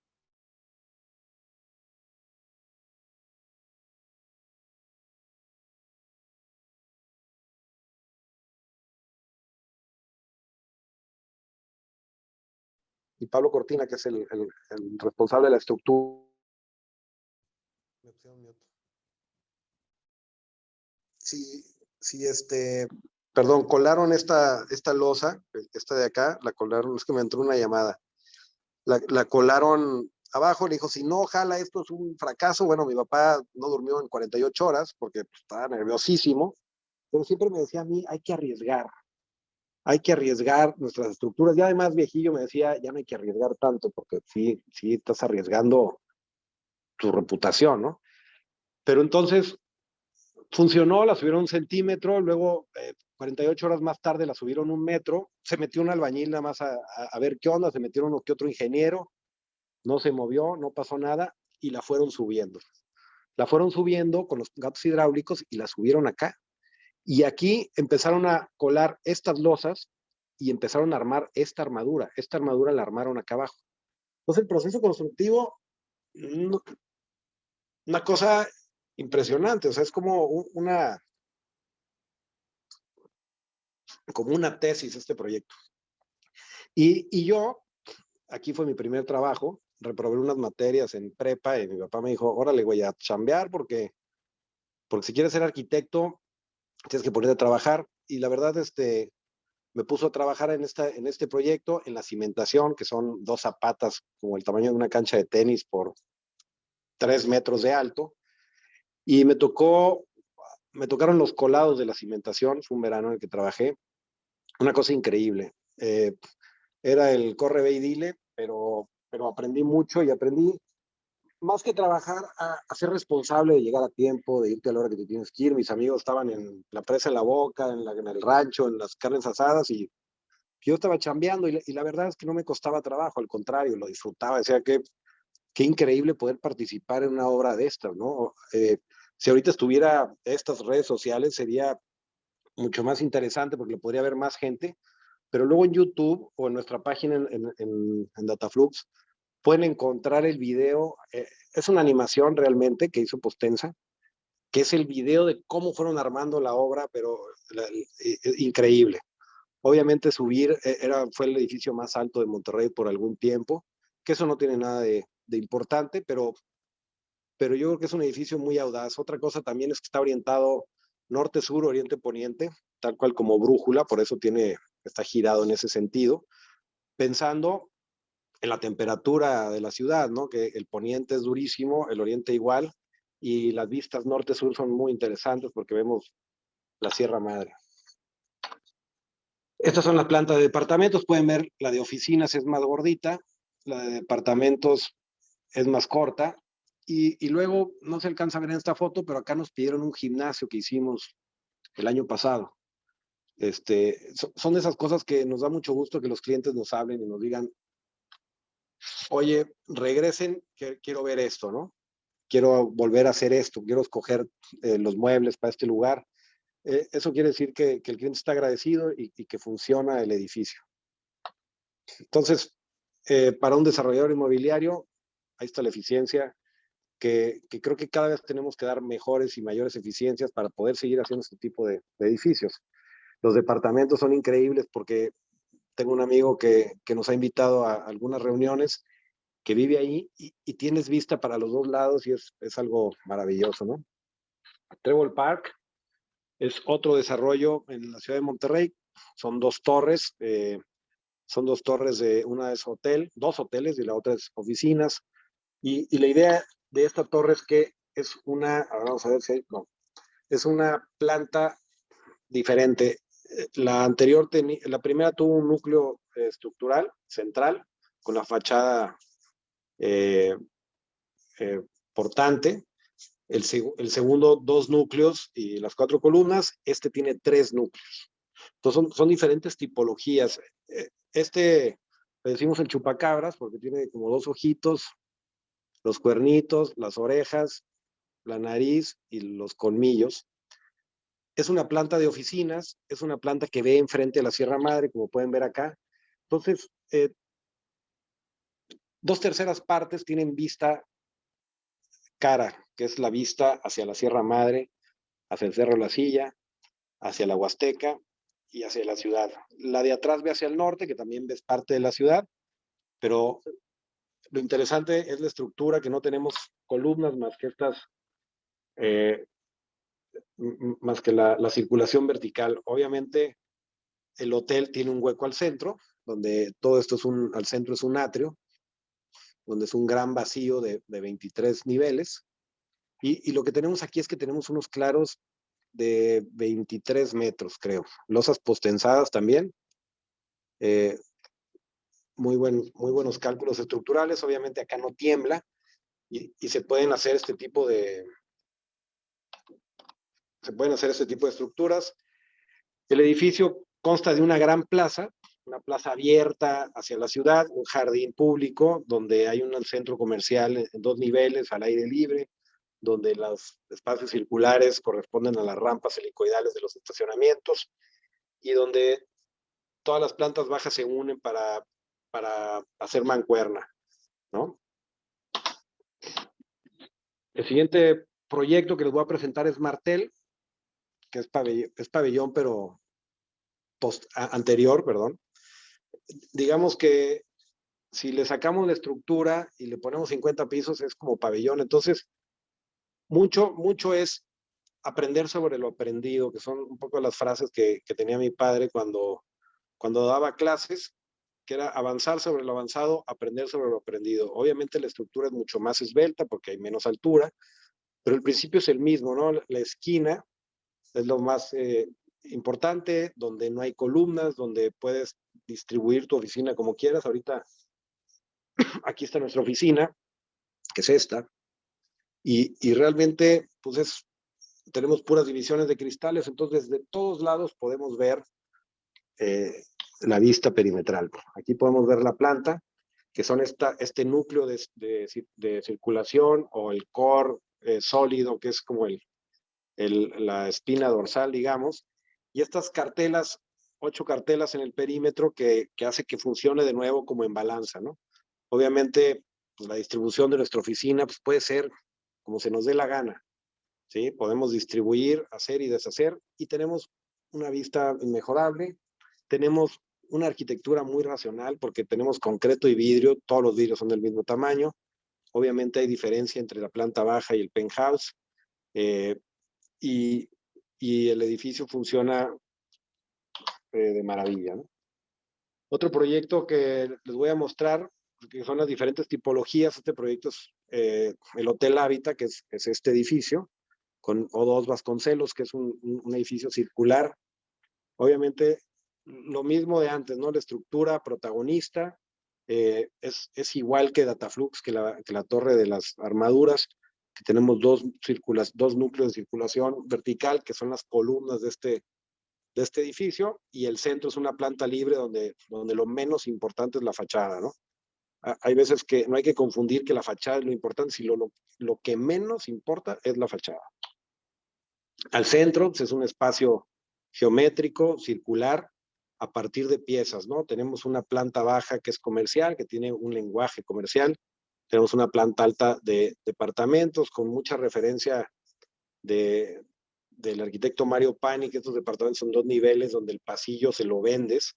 Y Pablo Cortina, que es el responsable de la estructura. Sí, sí, perdón, colaron esta losa, esta de acá, la colaron, es que me entró una llamada. La colaron abajo, le dijo, si no, ojalá esto es un fracaso. Bueno, mi papá no durmió en 48 horas porque pues, estaba nerviosísimo, pero siempre me decía a mí, hay que arriesgar nuestras estructuras. Ya además viejillo me decía, ya no hay que arriesgar tanto porque sí, sí estás arriesgando tu reputación, ¿no? Pero entonces funcionó, la subieron 1 centímetro, luego 48 horas más tarde la subieron 1 metro, se metió un albañil nada más a ver qué onda, se metieron uno que otro ingeniero, no se movió, no pasó nada y la fueron subiendo. La fueron subiendo con los gatos hidráulicos y la subieron acá. Y aquí empezaron a colar estas losas y empezaron a armar esta armadura. Esta armadura la armaron acá abajo. Entonces el proceso constructivo, una cosa impresionante, o sea, es como una tesis este proyecto. Y yo, aquí fue mi primer trabajo, reprobé unas materias en prepa y mi papá me dijo, órale, güey, a chambear porque si quieres ser arquitecto, tienes que ponerte a trabajar. Y la verdad, me puso a trabajar en este proyecto, en la cimentación, que son 2 zapatas como el tamaño de una cancha de tenis por 3 metros de alto. Y me tocaron los colados de la cimentación, fue un verano en el que trabajé. Una cosa increíble. Era el corre, ve y dile, pero aprendí mucho y aprendí más que trabajar a ser responsable de llegar a tiempo, de irte a la hora que te tienes que ir. Mis amigos estaban en la presa en la boca, en el rancho, en las carnes asadas y yo estaba chambeando y la verdad es que no me costaba trabajo, al contrario, lo disfrutaba. Decía que qué increíble poder participar en una obra de estas, ¿no? Si ahorita estuviera estas redes sociales sería mucho más interesante porque lo podría ver más gente, pero luego en YouTube o en nuestra página en Dataflux pueden encontrar el video. Es una animación realmente que hizo Postensa, que es el video de cómo fueron armando la obra, pero increíble. Obviamente subir, fue el edificio más alto de Monterrey por algún tiempo, que eso no tiene nada de importante, pero yo creo que es un edificio muy audaz. Otra cosa también es que está orientado norte-sur, oriente-poniente, tal cual como brújula, por eso está girado en ese sentido, pensando en la temperatura de la ciudad, ¿no? Que el poniente es durísimo, el oriente igual, y las vistas norte-sur son muy interesantes porque vemos la Sierra Madre. Estas son las plantas de departamentos, pueden ver la de oficinas es más gordita, la de departamentos es más corta, y luego no se alcanza a ver en esta foto, pero acá nos pidieron un gimnasio que hicimos el año pasado. Son de esas cosas que nos da mucho gusto que los clientes nos hablen y nos digan, oye, regresen, que quiero ver esto, ¿no? Quiero volver a hacer esto, quiero escoger los muebles para este lugar. Eso quiere decir que el cliente está agradecido y que funciona el edificio. Entonces, para un desarrollador inmobiliario, ahí está la eficiencia, que creo que cada vez tenemos que dar mejores y mayores eficiencias para poder seguir haciendo este tipo de edificios. Los departamentos son increíbles porque tengo un amigo que nos ha invitado a algunas reuniones, que vive ahí y tienes vista para los dos lados y es algo maravilloso, ¿no? Trébol Park es otro desarrollo en la ciudad de Monterrey. Son dos torres, una es hotel, dos hoteles y la otra es oficinas. Y la idea de esta torre es que es vamos a ver si hay, no, es una planta diferente. La primera tuvo un núcleo estructural central con la fachada eh, portante. El segundo, dos núcleos y las cuatro columnas. Este tiene tres núcleos. Entonces son diferentes tipologías. Le decimos el chupacabras porque tiene como dos ojitos, los cuernitos, las orejas, la nariz y los colmillos. Es una planta de oficinas, es una planta que ve enfrente a la Sierra Madre, como pueden ver acá. Entonces, dos terceras partes tienen vista cara, que es la vista hacia la Sierra Madre, hacia el Cerro La Silla, hacia la Huasteca y hacia la ciudad. La de atrás ve hacia el norte, que también ves parte de la ciudad, pero lo interesante es la estructura, que no tenemos columnas más que eh, más que la circulación vertical. Obviamente, el hotel tiene un hueco al centro, donde todo esto al centro es un atrio, donde es un gran vacío de 23 niveles. Y lo que tenemos aquí es que tenemos unos claros de 23 metros, creo. Losas postensadas también. Eh, muy buenos cálculos estructurales. Obviamente acá no tiembla y se pueden hacer se pueden hacer este tipo de estructuras. El edificio consta de una gran plaza, una plaza abierta hacia la ciudad, un jardín público donde hay un centro comercial en dos niveles al aire libre, donde los espacios circulares corresponden a las rampas helicoidales de los estacionamientos y donde todas las plantas bajas se unen para hacer mancuerna, ¿no? El siguiente proyecto que les voy a presentar es Martel, que es pabellón, pero anterior, perdón. Digamos que si le sacamos la estructura y le ponemos 50 pisos, es como pabellón. Entonces, mucho es aprender sobre lo aprendido, que son un poco las frases que tenía mi padre cuando daba clases, que era avanzar sobre lo avanzado, aprender sobre lo aprendido. Obviamente la estructura es mucho más esbelta porque hay menos altura, pero el principio es el mismo, ¿no? La esquina es lo más importante, donde no hay columnas, donde puedes distribuir tu oficina como quieras. Ahorita aquí está nuestra oficina, que es esta, y realmente pues tenemos puras divisiones de cristales, entonces de todos lados podemos ver eh, la vista perimetral. Aquí podemos ver la planta, que son este núcleo de circulación o el core sólido, que es como la espina dorsal, digamos, y estas cartelas, 8 cartelas en el perímetro que hace que funcione de nuevo como en balanza, ¿no? Obviamente, pues, la distribución de nuestra oficina pues, puede ser como se nos dé la gana, ¿sí? Podemos distribuir, hacer y deshacer, y tenemos una vista inmejorable, tenemos una arquitectura muy racional porque tenemos concreto y vidrio, todos los vidrios son del mismo tamaño, obviamente hay diferencia entre la planta baja y el penthouse, y, y el edificio funciona de maravilla, ¿no? Otro proyecto que les voy a mostrar, que son las diferentes tipologías. Este proyecto es el Hotel Hábitat, que es este edificio, con O2 Vasconcelos, que es un edificio circular. Obviamente, lo mismo de antes, ¿no? La estructura protagonista es igual que Dataflux, que la torre de las armaduras, tenemos dos núcleos de circulación vertical, que son las columnas de este edificio, y el centro es una planta libre donde lo menos importante es la fachada, ¿no? Hay veces que no hay que confundir que la fachada es lo importante, sino lo que menos importa es la fachada. Al centro, pues, es un espacio geométrico, circular, a partir de piezas, ¿no? Tenemos una planta baja que es comercial, que tiene un lenguaje comercial. Tenemos una planta alta de departamentos con mucha referencia del arquitecto Mario Pani, que estos departamentos son 2 niveles donde el pasillo se lo vendes,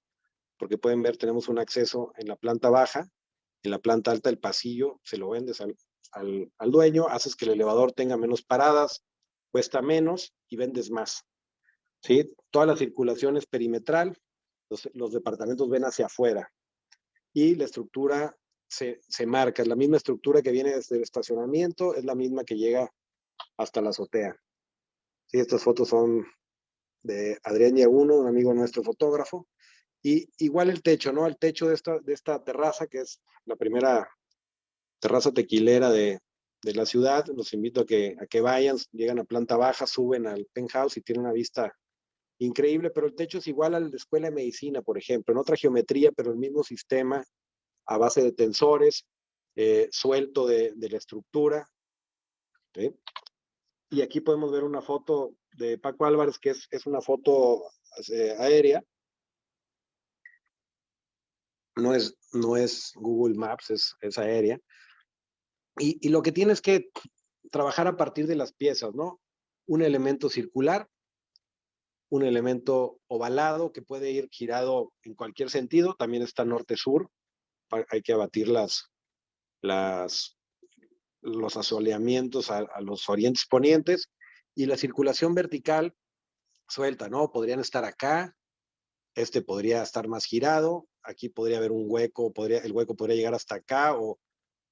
porque pueden ver, tenemos un acceso en la planta baja, en la planta alta el pasillo se lo vendes al dueño, haces que el elevador tenga menos paradas, cuesta menos y vendes más, ¿sí? Toda la circulación es perimetral, los departamentos ven hacia afuera y la estructura se marca, es la misma estructura que viene desde el estacionamiento, es la misma que llega hasta la azotea. Sí, estas fotos son de Adrián Yaguno, un amigo nuestro fotógrafo, y igual el techo, ¿no? El techo de esta terraza, que es la primera terraza tequilera de la ciudad, los invito a que vayan, llegan a planta baja, suben al penthouse y tienen una vista increíble, pero el techo es igual al de Escuela de Medicina, por ejemplo, en otra geometría, pero el mismo sistema a base de tensores, suelto de la estructura, ¿sí? Y aquí podemos ver una foto de Paco Álvarez, que es una foto aérea. No es Google Maps, es aérea. Y lo que tienes que trabajar a partir de las piezas, ¿no? Un elemento circular, un elemento ovalado que puede ir girado en cualquier sentido, también está norte-sur, hay que abatir los asoleamientos a los orientes ponientes, y la circulación vertical suelta, ¿no? Podrían estar acá, podría estar más girado, aquí podría haber un hueco, el hueco podría llegar hasta acá,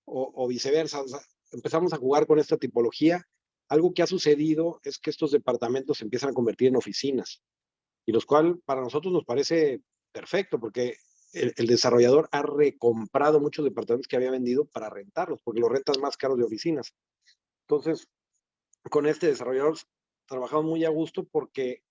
o viceversa. O sea, empezamos a jugar con esta tipología. Algo que ha sucedido es que estos departamentos se empiezan a convertir en oficinas, y los cuales para nosotros nos parece perfecto, porque el desarrollador ha recomprado muchos departamentos que había vendido para rentarlos, porque los rentas más caros de oficinas. Entonces, con este desarrollador trabajamos muy a gusto porque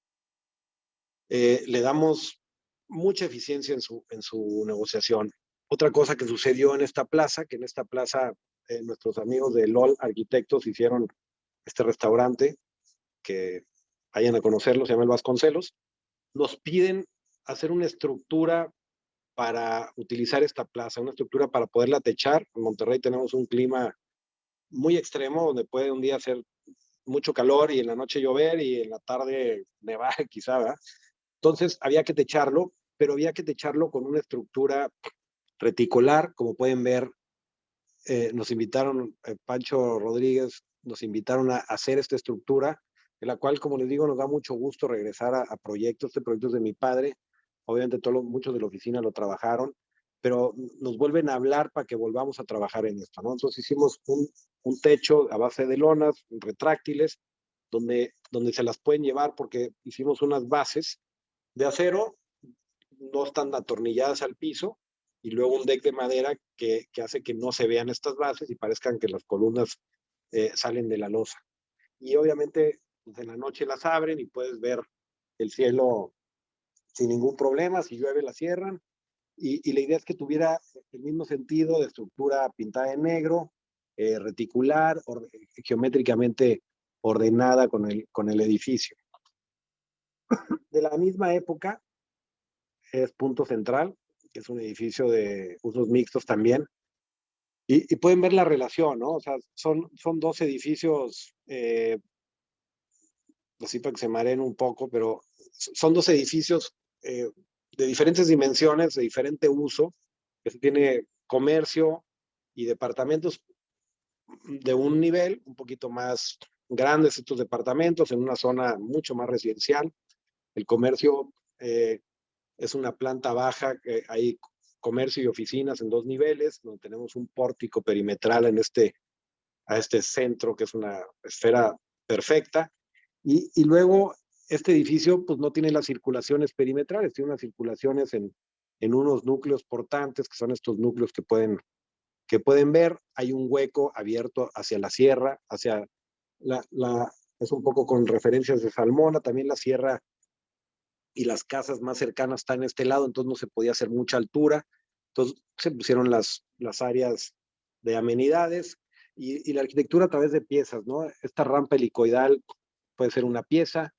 le damos mucha eficiencia en su negociación. Otra cosa que sucedió en esta plaza, que en esta plaza nuestros amigos de LOL Arquitectos hicieron este restaurante, que vayan a conocerlo, se llama el Vasconcelos, nos piden hacer una estructura para utilizar esta plaza, una estructura para poderla techar. En Monterrey tenemos un clima muy extremo, donde puede un día hacer mucho calor y en la noche llover y en la tarde nevar quizá, ¿verdad? Entonces había que techarlo, pero había que techarlo con una estructura reticular, como pueden ver. Nos invitaron, Pancho Rodríguez, nos invitaron a hacer esta estructura, en la cual, como les digo, nos da mucho gusto regresar a proyectos. Este proyecto es de mi padre, obviamente muchos de la oficina lo trabajaron, pero nos vuelven a hablar para que volvamos a trabajar en esto, ¿no? Entonces hicimos un techo a base de lonas retráctiles, donde se las pueden llevar, porque hicimos unas bases de acero, no están atornilladas al piso, y luego un deck de madera que hace que no se vean estas bases y parezcan que las columnas salen de la losa. Y obviamente pues, en la noche las abren y puedes ver el cielo sin ningún problema. Si llueve la cierran, y la idea es que tuviera el mismo sentido de estructura pintada en negro, reticular, geométricamente ordenada con el edificio. De la misma época es Punto Central, que es un edificio de usos mixtos también, y pueden ver la relación, ¿no? O sea, son 2 edificios, así para que se mareen un poco, pero son 2 edificios de diferentes dimensiones, de diferente uso, que tiene comercio y departamentos de un nivel un poquito más grandes, estos departamentos, en una zona mucho más residencial. El comercio es una planta baja, hay comercio y oficinas en 2 niveles, donde tenemos un pórtico perimetral a este centro, que es una esfera perfecta. Y luego este edificio pues no tiene las circulaciones perimetrales, tiene unas circulaciones en unos núcleos portantes, que son estos núcleos que pueden que pueden ver, hay un hueco abierto hacia la sierra, hacia es un poco con referencias de Salmona, también la sierra y las casas más cercanas están en este lado, entonces no se podía hacer mucha altura, entonces se pusieron las áreas de amenidades y la arquitectura a través de piezas, ¿no? Esta rampa helicoidal puede ser una pieza,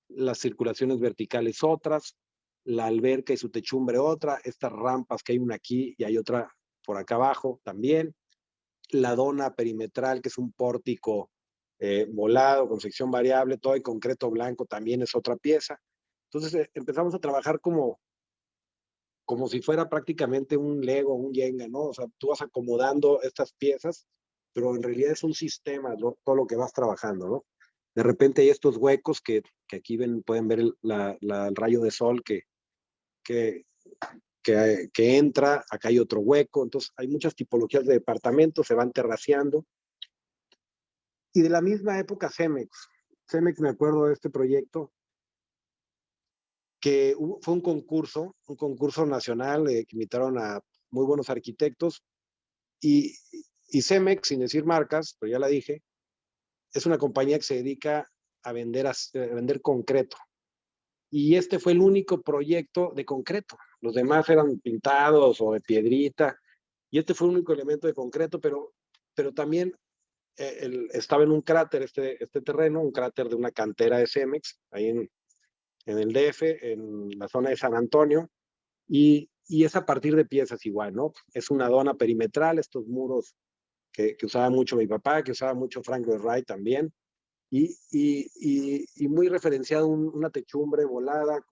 las circulaciones verticales otras, la alberca y su techumbre otra, estas rampas que hay una aquí y hay otra por acá abajo también, la dona perimetral que es un pórtico volado con sección variable, todo en concreto blanco también es otra pieza. Entonces empezamos a trabajar como si fuera prácticamente un Lego, un Jenga, ¿no? O sea, tú vas acomodando estas piezas, pero en realidad es un sistema, ¿no? Todo lo que vas trabajando, ¿no? De repente hay estos huecos que aquí pueden ver el rayo de sol que, que entra, acá hay otro hueco, entonces hay muchas tipologías de departamentos, se van terraceando. Y de la misma época Cemex. Cemex, me acuerdo de este proyecto, que fue un concurso nacional, que invitaron a muy buenos arquitectos, y Cemex, sin decir marcas, pero ya la dije, es una compañía que se dedica a vender concreto. Y este fue el único proyecto de concreto. Los demás eran pintados o de piedrita, y este fue el único elemento de concreto, pero también estaba en un cráter, este terreno, un cráter de una cantera de Cemex, ahí en el DF, en la zona de San Antonio, y es a partir de piezas igual, ¿no? Es una dona perimetral, estos muros que usaba mucho mi papá, que usaba mucho Frank Lloyd Wright también, y muy referenciado una techumbre volada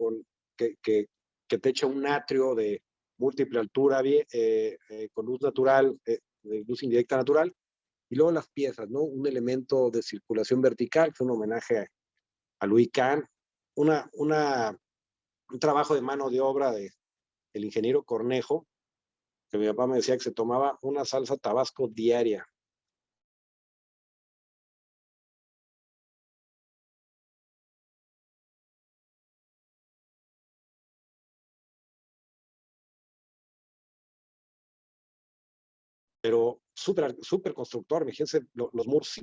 que techa un atrio de múltiple altura, con luz natural, de luz indirecta natural, y luego las piezas, ¿no? Un elemento de circulación vertical, que es un homenaje a Louis Kahn, un trabajo de mano de obra del ingeniero Cornejo, que mi papá me decía que se tomaba una salsa Tabasco diaria. Pero súper constructor, fíjense, los muros.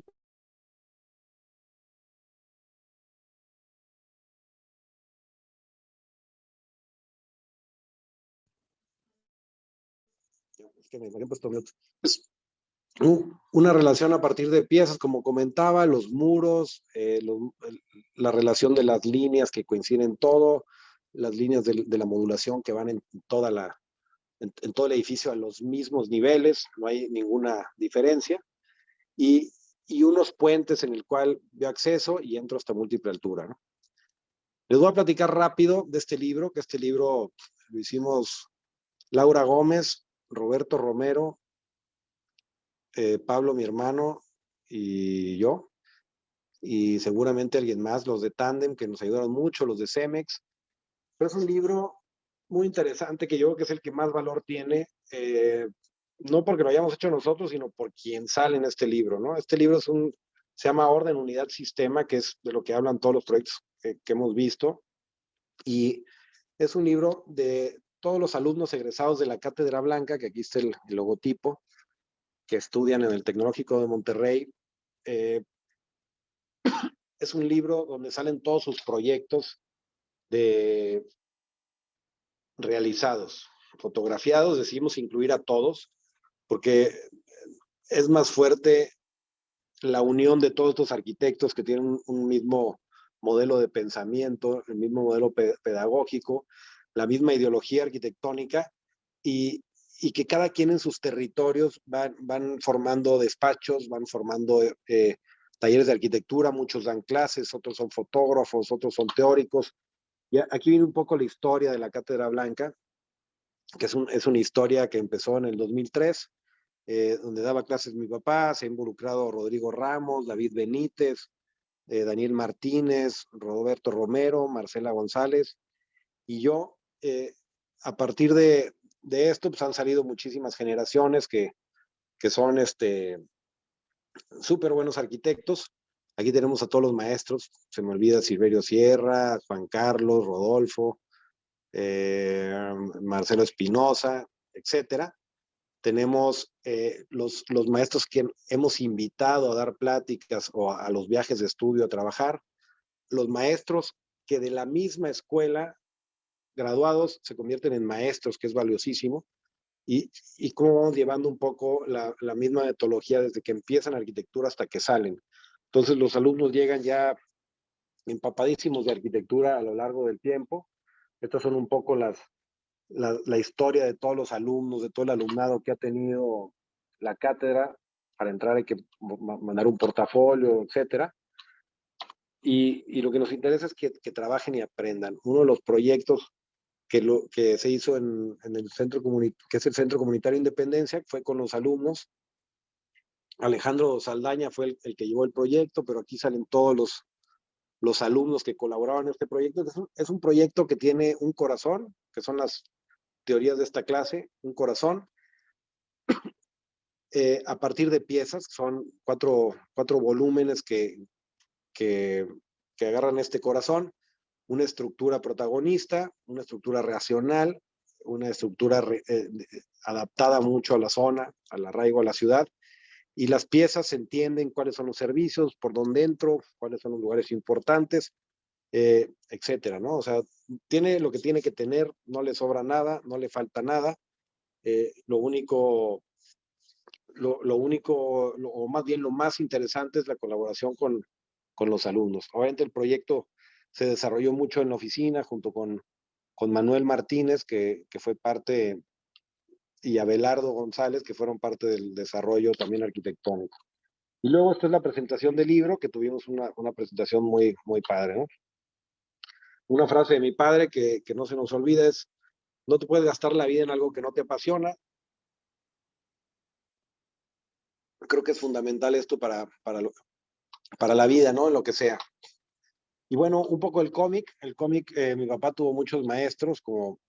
Es que me habían puesto mute. Pues, una relación a partir de piezas, como comentaba, los muros, la relación de las líneas que coinciden todo, las líneas de la modulación que van en todo el edificio a los mismos niveles, no hay ninguna diferencia, y, unos puentes en el cual veo acceso y entro hasta múltiple altura, ¿no? Les voy a platicar rápido de este libro, que este libro lo hicimos Laura Gómez, Roberto Romero, Pablo, mi hermano, y yo, y seguramente alguien más, los de Tandem, que nos ayudaron mucho, los de Cemex. Pero es un libro muy interesante que yo creo que es el que más valor tiene, no porque lo hayamos hecho nosotros, sino por quien sale en este libro, ¿no? Este libro se llama Orden, Unidad, Sistema, que es de lo que hablan todos los proyectos que hemos visto, y es un libro de todos los alumnos egresados de la Cátedra Blanca, que aquí está el logotipo, que estudian en el Tecnológico de Monterrey. Es un libro donde salen todos sus proyectos de realizados, fotografiados, decidimos incluir a todos, porque es más fuerte la unión de todos estos arquitectos que tienen un mismo modelo de pensamiento, el mismo modelo pedagógico, la misma ideología arquitectónica, y, que cada quien en sus territorios van formando despachos, van formando talleres de arquitectura, muchos dan clases, otros son fotógrafos, otros son teóricos. Y aquí viene un poco la historia de la Cátedra Blanca, que es una historia que empezó en el 2003, donde daba clases mi papá, se ha involucrado Rodrigo Ramos, David Benítez, Daniel Martínez, Roberto Romero, Marcela González, y yo. A partir de esto, pues han salido muchísimas generaciones que son súper buenos arquitectos. Aquí tenemos a todos los maestros, se me olvida Silverio Sierra, Juan Carlos, Rodolfo, Marcelo Espinosa, etcétera. tenemos los maestros que hemos invitado a dar pláticas o a los viajes de estudio a trabajar, los maestros que de la misma escuela, graduados, se convierten en maestros, que es valiosísimo, y cómo vamos llevando un poco la misma metodología desde que empiezan arquitectura hasta que salen. Entonces los alumnos llegan ya empapadísimos de arquitectura a lo largo del tiempo. Estas son un poco la historia de todos los alumnos, de todo el alumnado que ha tenido la cátedra. Para entrar hay que mandar un portafolio, etcétera. Y lo que nos interesa es que trabajen y aprendan. Uno de los proyectos que se hizo en el centro que es el Centro Comunitario Independencia, fue con los alumnos. Alejandro Saldaña fue el que llevó el proyecto, pero aquí salen todos los alumnos que colaboraban en este proyecto. Es un proyecto que tiene un corazón, que son las teorías de esta clase, un corazón, a partir de piezas, son cuatro volúmenes que agarran este corazón, una estructura protagonista, una estructura racional, una estructura adaptada mucho a la zona, al arraigo a la ciudad, y las piezas se entienden cuáles son los servicios, por dónde entro, cuáles son los lugares importantes, etcétera, ¿no? O sea, tiene lo que tiene que tener, no le sobra nada, no le falta nada, lo único, o más bien lo más interesante es la colaboración con los alumnos. Obviamente el proyecto se desarrolló mucho en la oficina junto con Manuel Martínez, que fue parte, y Abelardo González, que fueron parte del desarrollo también arquitectónico. Y luego esta es la presentación del libro, que tuvimos una presentación muy, muy padre, ¿no? Una frase de mi padre que no se nos olvida es: no te puedes gastar la vida en algo que no te apasiona. Creo que es fundamental esto para la vida, ¿no? En lo que sea. Y bueno, un poco el cómic. Mi papá tuvo muchos maestros, como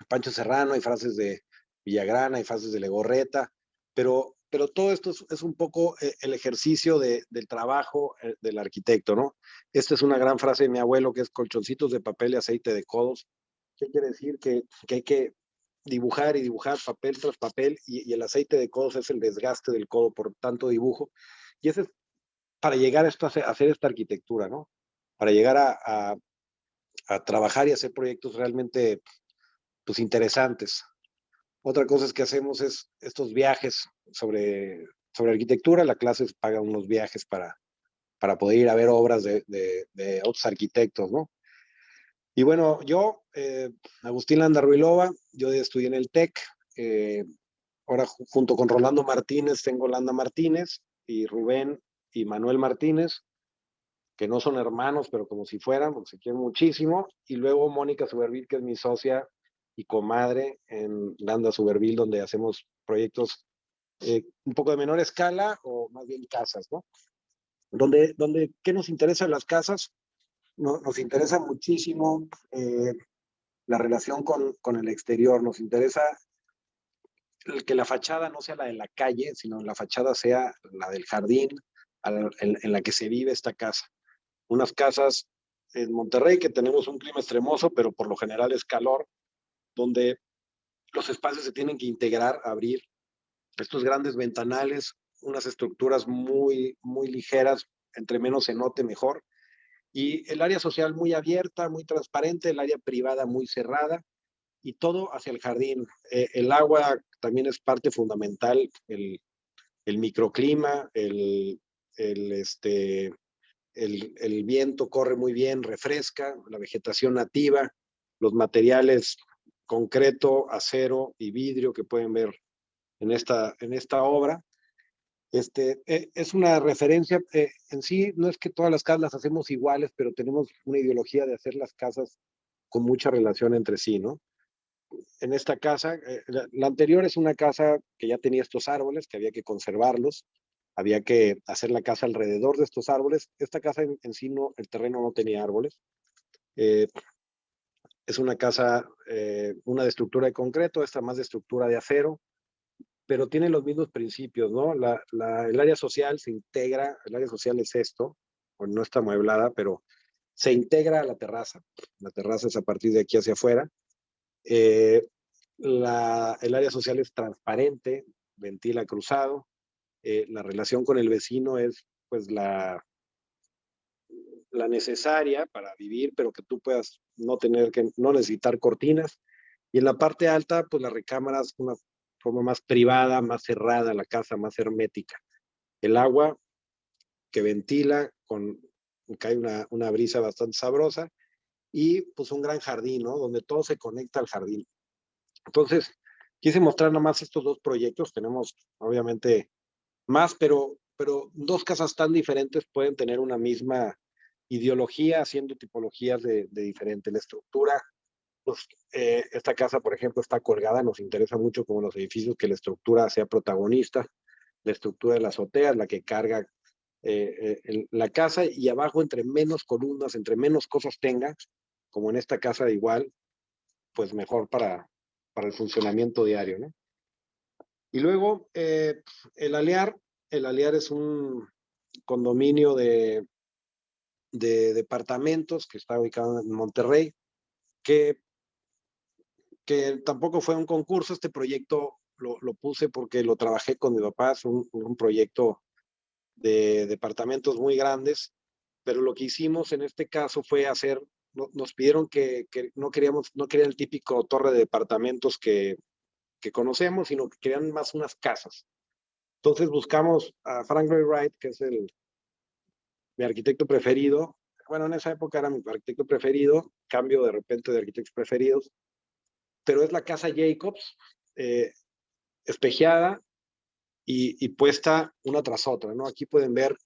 Pancho Serrano, hay frases de Villagrana, hay frases de Legorreta, pero todo esto es un poco el ejercicio del trabajo del arquitecto, ¿no? Esta es una gran frase de mi abuelo, que es: colchoncitos de papel y aceite de codos. ¿Qué quiere decir? Que hay que dibujar y dibujar papel tras papel, y el aceite de codos es el desgaste del codo por tanto dibujo. Y ese es para llegar a hacer esta arquitectura, ¿no? Para llegar a trabajar y hacer proyectos realmente, pues, interesantes. Otra cosa es que hacemos es estos viajes sobre arquitectura. La clase paga unos viajes para poder ir a ver obras de otros arquitectos, ¿no? Y bueno, yo, Agustín Landa Ruilova, yo estudié en el TEC, ahora junto con Rolando Martínez tengo Landa Martínez, y Rubén y Manuel Martínez, que no son hermanos, pero como si fueran, porque se quieren muchísimo. Y luego Mónica Suberville, que es mi socia y comadre en Landa Suberville, donde hacemos proyectos un poco de menor escala, o más bien casas, ¿no? ¿Qué nos interesa en las casas? Nos interesa muchísimo la relación con el exterior. Nos interesa que la fachada no sea la de la calle, sino la fachada sea la del jardín en la que se vive esta casa. Unas casas en Monterrey, que tenemos un clima extremoso, pero por lo general es calor, donde los espacios se tienen que integrar, abrir estos grandes ventanales, unas estructuras muy, muy ligeras, entre menos se note mejor, y el área social muy abierta, muy transparente, el área privada muy cerrada, y todo hacia el jardín. El agua también es parte fundamental, el microclima, el viento corre muy bien, refresca, la vegetación nativa, los materiales concreto, acero y vidrio que pueden ver en esta obra. Es una referencia, en sí, no es que todas las casas las hacemos iguales, pero tenemos una ideología de hacer las casas con mucha relación entre sí, ¿no? En esta casa, la anterior es una casa que ya tenía estos árboles, que había que conservarlos, había que hacer la casa alrededor de estos árboles. Esta casa en sí, no, el terreno no tenía árboles. Eh, es una casa, una de estructura de concreto, esta más de estructura de acero, pero tiene los mismos principios, ¿no? El área social se integra, el área social es esto, no está amueblada, pero se integra a la terraza. La terraza es a partir de aquí hacia afuera. El área social es transparente, ventila cruzado. La relación con el vecino es pues la necesaria para vivir, pero que tú puedas no necesitar cortinas. Y en la parte alta, pues la recámara es una forma más privada, más cerrada, la casa más hermética. El agua que ventila, cae una brisa bastante sabrosa, y pues un gran jardín, ¿no? Donde todo se conecta al jardín. Entonces, quise mostrar nomás estos dos proyectos. Tenemos, obviamente, más, pero dos casas tan diferentes pueden tener una misma ideología, haciendo tipologías de diferente. La estructura, pues, esta casa, por ejemplo, está colgada. Nos interesa mucho, como los edificios, que la estructura sea protagonista. La estructura de la azotea es la que carga la casa, y abajo, entre menos columnas, entre menos cosas tenga, como en esta casa igual, pues mejor para el funcionamiento diario, ¿no? Y luego, el Aliar es un condominio de departamentos que está ubicado en Monterrey, que, que tampoco fue un concurso. Este proyecto lo puse porque lo trabajé con mi papá. Es un proyecto de departamentos muy grandes, pero lo que hicimos en este caso fue nos pidieron que no querían el típico torre de departamentos que conocemos, sino que querían más unas casas. Entonces buscamos a Frank Lloyd Wright, que es mi arquitecto preferido. Bueno, en esa época era mi arquitecto preferido, cambio de repente de arquitectos preferidos, pero es la casa Jacobs, eh, espejeada y puesta una tras otra, ¿no? Aquí pueden ver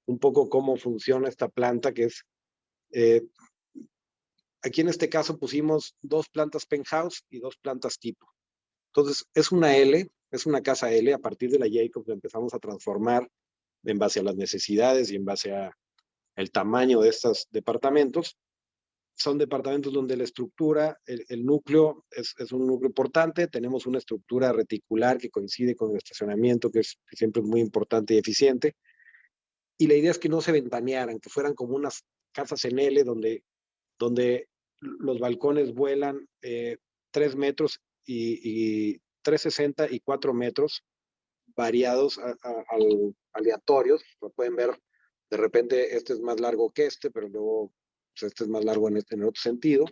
un poco cómo funciona esta planta, que es, eh, aquí en este caso pusimos dos plantas penthouse y dos plantas tipo. Entonces, es una L, es una casa L. A partir de la Jacobs la empezamos a transformar en base a las necesidades y en base a el tamaño de estos departamentos. Son departamentos donde la estructura, el núcleo es un núcleo importante. Tenemos una estructura reticular que coincide con el estacionamiento, que siempre es muy importante y eficiente. Y la idea es que no se ventanearan, que fueran como unas casas en L, donde los balcones vuelan 3 metros y 3,60 y 4 metros, variados, aleatorios. Lo pueden ver, de repente este es más largo que este, pero luego pues este es más largo en otro sentido.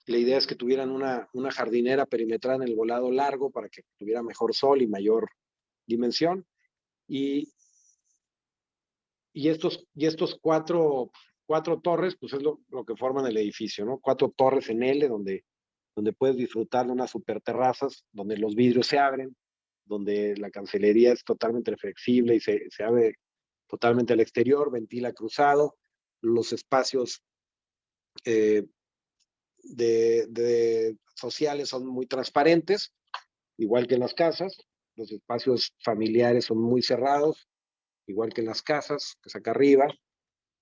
La idea es que tuvieran una jardinera perimetral en el volado largo para que tuviera mejor sol y mayor dimensión. Y, y estos cuatro torres, pues es lo que forman el edificio, ¿no? 4 torres en L, donde puedes disfrutar de unas super terrazas, donde los vidrios se abren, donde la cancelería es totalmente flexible y se abre totalmente al exterior, ventila cruzado. Los espacios eh, de sociales son muy transparentes, igual que en las casas. Los espacios familiares son muy cerrados, igual que en las casas, que es acá arriba.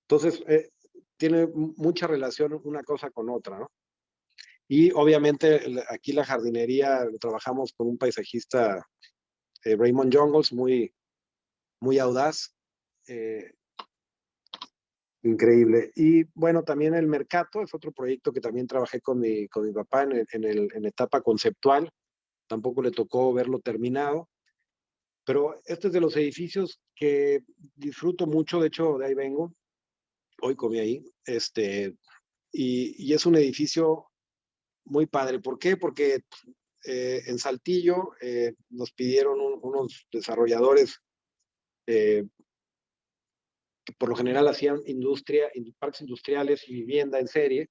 Entonces, tiene mucha relación una cosa con otra, ¿no? Y obviamente aquí la jardinería trabajamos con un paisajista, Raymond Jungels, muy audaz, eh, increíble. Y bueno, también el Mercato es otro proyecto que también trabajé con mi papá en etapa conceptual. Tampoco le tocó verlo terminado, pero este es de los edificios que disfruto mucho. De hecho, de ahí vengo. Hoy comí ahí. Y es un edificio muy padre. ¿Por qué? Porque en Saltillo nos pidieron unos desarrolladores, eh, que por lo general hacían parques industriales y vivienda en serie.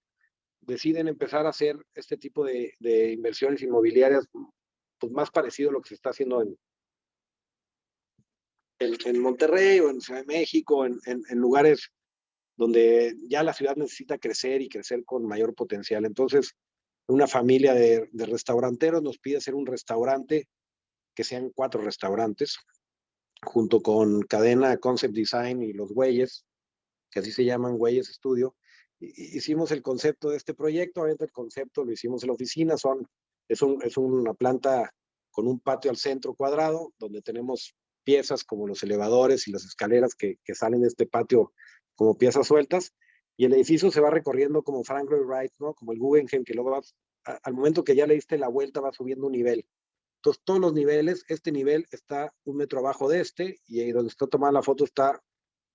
Deciden empezar a hacer este tipo de inversiones inmobiliarias, pues más parecido a lo que se está haciendo en Monterrey o en Ciudad de México, en lugares donde ya la ciudad necesita crecer y crecer con mayor potencial. Entonces, una familia de restauranteros nos pide hacer un restaurante, que sean 4 restaurantes, junto con Cadena Concept Design y Los Güeyes, que así se llaman, Güeyes Estudio. Hicimos el concepto de este proyecto. Ahorita el concepto lo hicimos en la oficina. Es una planta con un patio al centro cuadrado, donde tenemos piezas como los elevadores y las escaleras que salen de este patio como piezas sueltas. Y el edificio se va recorriendo como Frank Lloyd Wright, ¿no? Como el Guggenheim, que luego vas al momento que ya le diste la vuelta va subiendo un nivel. Entonces, todos los niveles, este nivel está 1 metro abajo de este, y ahí donde está tomada la foto está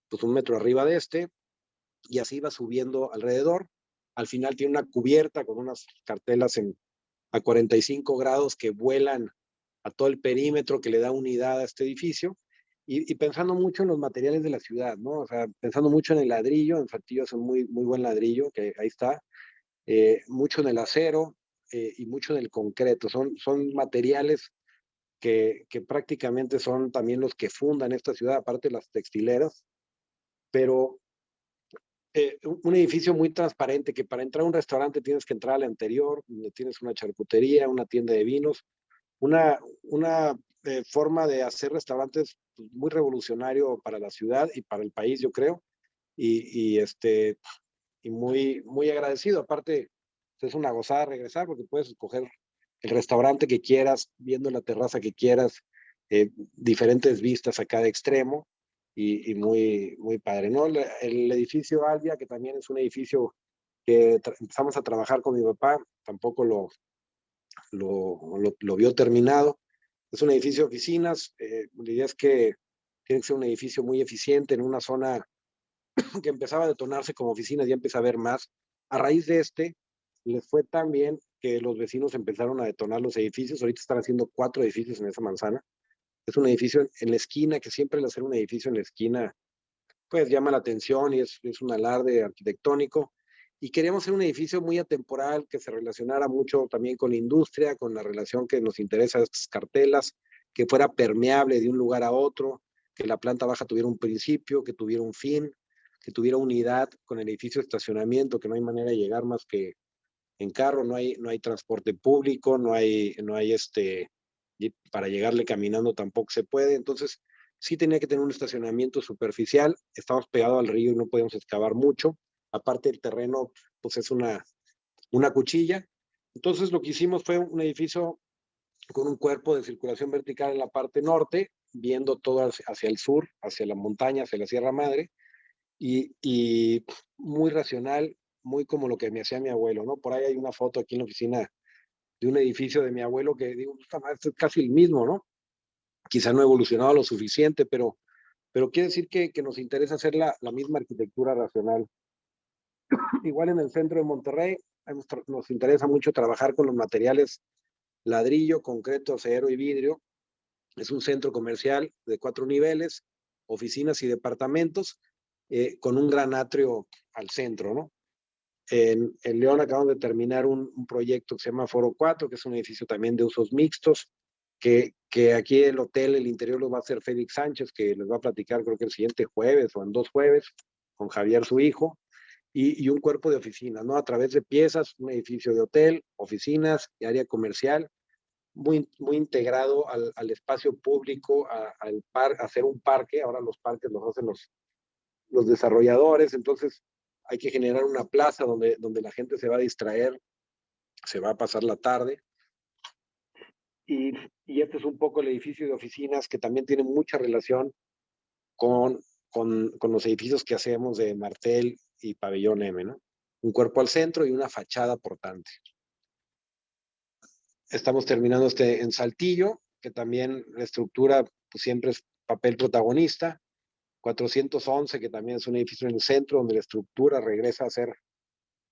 pues 1 metro arriba de este, y así va subiendo alrededor. Al final tiene una cubierta con unas cartelas a 45 grados que vuelan a todo el perímetro, que le da unidad a este edificio, y pensando mucho en los materiales de la ciudad, ¿no? O sea, pensando mucho en el ladrillo. En Saltillo es un muy buen ladrillo, que ahí está, mucho en el acero, y mucho en el concreto. Son materiales que prácticamente son también los que fundan esta ciudad, aparte de las textileras, pero un edificio muy transparente, que para entrar a un restaurante tienes que entrar al anterior, donde tienes una charcutería, una tienda de vinos, una forma de hacer restaurantes pues, muy revolucionario para la ciudad y para el país, yo creo, y muy agradecido. Aparte, es una gozada regresar porque puedes escoger el restaurante que quieras, viendo la terraza que quieras, diferentes vistas a cada extremo, y muy padre, ¿no? El edificio Albia, que también es un edificio que empezamos a trabajar con mi papá, tampoco lo vio terminado. Es un edificio de oficinas. La idea es que tiene que ser un edificio muy eficiente en una zona que empezaba a detonarse como oficinas, ya empieza a haber más. A raíz de les fue tan bien que los vecinos empezaron a detonar los edificios. Ahorita están haciendo 4 edificios en esa manzana. Es un edificio en la esquina, que siempre el hacer un edificio en la esquina, pues llama la atención y es un alarde arquitectónico. Y queríamos hacer un edificio muy atemporal, que se relacionara mucho también con la industria, con la relación que nos interesa de estas cartelas, que fuera permeable de un lugar a otro, que la planta baja tuviera un principio, que tuviera un fin, que tuviera unidad con el edificio de estacionamiento, que no hay manera de llegar más que en carro. No hay transporte público, y para llegarle caminando tampoco se puede. Entonces, sí tenía que tener un estacionamiento superficial. Estamos pegados al río y no podíamos excavar mucho. Aparte, el terreno, pues es una cuchilla. Entonces, lo que hicimos fue un edificio con un cuerpo de circulación vertical en la parte norte, viendo todo hacia el sur, hacia la montaña, hacia la Sierra Madre, y muy racional, muy como lo que me hacía mi abuelo, ¿no? Por ahí hay una foto aquí en la oficina de un edificio de mi abuelo que digo, este es casi el mismo, ¿no? Quizá no ha evolucionado lo suficiente, pero quiere decir que nos interesa hacer la misma arquitectura racional. Igual en el centro de Monterrey, nos interesa mucho trabajar con los materiales ladrillo, concreto, acero y vidrio. Es un centro comercial de 4 niveles, oficinas y departamentos, con un gran atrio al centro, ¿no? En León acabamos de terminar un proyecto que se llama Foro 4, que es un edificio también de usos mixtos, que aquí el hotel, el interior lo va a hacer Félix Sánchez, que les va a platicar creo que el siguiente jueves o en 2 jueves, con Javier, su hijo, y un cuerpo de oficinas, ¿no? A través de piezas, un edificio de hotel, oficinas y área comercial, muy integrado al espacio público, a hacer un parque. Ahora los parques los hacen los desarrolladores. Entonces hay que generar una plaza donde la gente se va a distraer, se va a pasar la tarde. Y este es un poco el edificio de oficinas, que también tiene mucha relación con los edificios que hacemos de Martel y Pabellón M, ¿no? Un cuerpo al centro y una fachada portante. Estamos terminando en Saltillo, que también la estructura pues, siempre es papel protagonista. 411, que también es un edificio en el centro, donde la estructura regresa a ser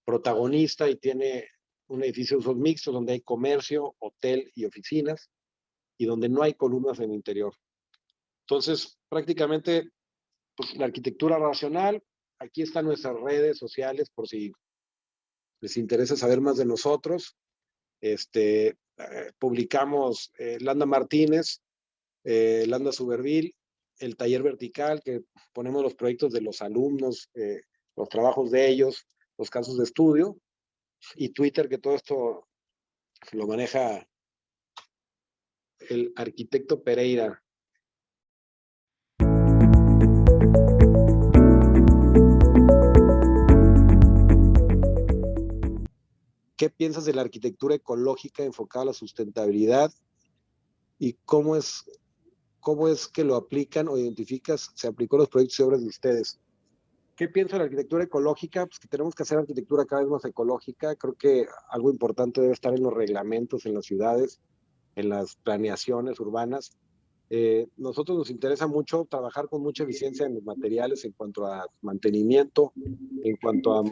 protagonista y tiene un edificio de usos mixtos, donde hay comercio, hotel y oficinas, y donde no hay columnas en el interior. Entonces, prácticamente, pues, la arquitectura racional. Aquí están nuestras redes sociales por si les interesa saber más de nosotros. Publicamos Landa Martínez, Landa Suberville, el taller vertical, que ponemos los proyectos de los alumnos, los trabajos de ellos, los casos de estudio, y Twitter, que todo esto lo maneja el arquitecto Pereira. ¿Qué piensas de la arquitectura ecológica enfocada a la sustentabilidad y cómo es que lo aplican o identificas, se aplicó los proyectos y obras de ustedes? ¿Qué pienso de la arquitectura ecológica? Pues que tenemos que hacer arquitectura cada vez más ecológica. Creo que algo importante debe estar en los reglamentos en las ciudades, en las planeaciones urbanas. Nosotros nos interesa mucho trabajar con mucha eficiencia en los materiales en cuanto a mantenimiento, en cuanto a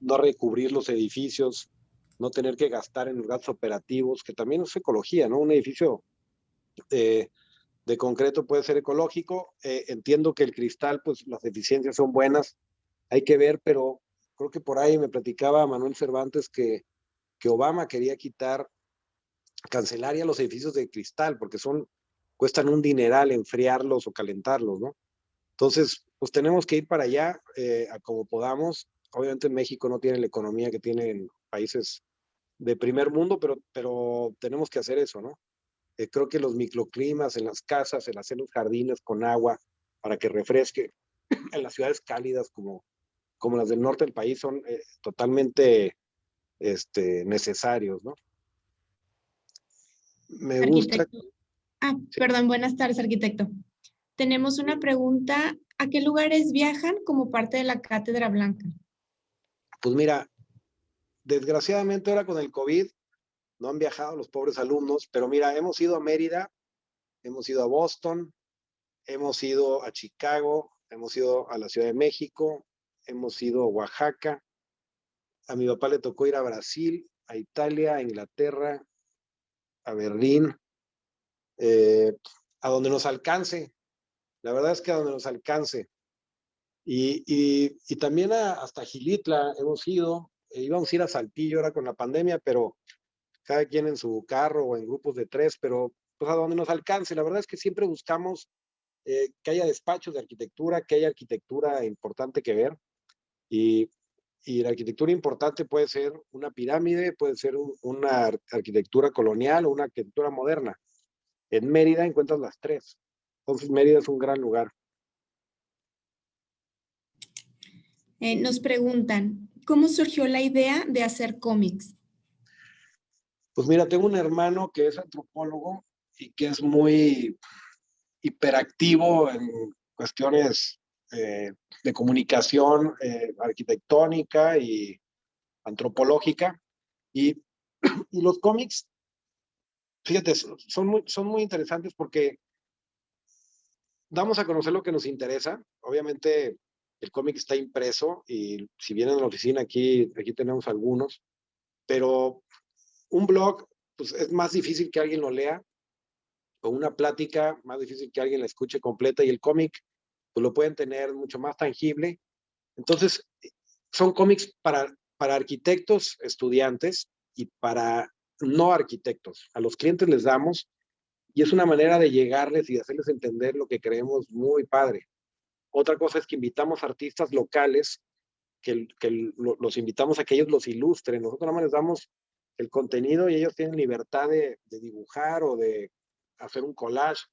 no recubrir los edificios, no tener que gastar en los gastos operativos, que también es ecología, ¿no? Un edificio eh, de concreto puede ser ecológico. Entiendo que el cristal, pues las eficiencias son buenas, hay que ver, pero creo que por ahí me platicaba Manuel Cervantes que Obama quería quitar, cancelar ya los edificios de cristal, porque cuestan un dineral enfriarlos o calentarlos, ¿no? Entonces, pues tenemos que ir para allá a como podamos. Obviamente México no tiene la economía que tienen países de primer mundo, pero tenemos que hacer eso, ¿no? Creo que los microclimas en las casas, el hacer los jardines con agua para que refresque en las ciudades cálidas como las del norte del país son totalmente necesarios, ¿no? Me gusta. Arquitecto. Perdón, buenas tardes, arquitecto. Tenemos una pregunta. ¿A qué lugares viajan como parte de la Cátedra Blanca? Pues mira, desgraciadamente ahora con el COVID no han viajado los pobres alumnos, pero mira, hemos ido a Mérida, hemos ido a Boston, hemos ido a Chicago, hemos ido a la Ciudad de México, hemos ido a Oaxaca. A mi papá le tocó ir a Brasil, a Italia, a Inglaterra, a Berlín, eh, a donde nos alcance. La verdad es que a donde nos alcance. Y también hasta Gilitla hemos ido. Íbamos a ir a Saltillo ahora con la pandemia, pero cada quien en su carro o en grupos de 3, pero pues a donde nos alcance. La verdad es que siempre buscamos que haya despachos de arquitectura, que haya arquitectura importante que ver. Y, y la arquitectura importante puede ser una pirámide, puede ser una arquitectura colonial o una arquitectura moderna. En Mérida encuentras las 3. Entonces Mérida es un gran lugar. Nos preguntan, ¿cómo surgió la idea de hacer cómics? Pues mira, tengo un hermano que es antropólogo y que es muy hiperactivo en cuestiones de comunicación arquitectónica y antropológica. Y, y los cómics, fíjate, son muy interesantes porque damos a conocer lo que nos interesa. Obviamente el cómic está impreso y si vienen a la oficina aquí tenemos algunos, pero un blog pues es más difícil que alguien lo lea, o una plática más difícil que alguien la escuche completa, y el cómic pues lo pueden tener mucho más tangible. Entonces son cómics para arquitectos, estudiantes y para no arquitectos. A los clientes les damos y es una manera de llegarles y de hacerles entender lo que creemos muy padre. Otra cosa es que invitamos artistas locales, los invitamos a que ellos los ilustren. Nosotros nada más les damos el contenido y ellos tienen libertad de dibujar o de hacer un collage.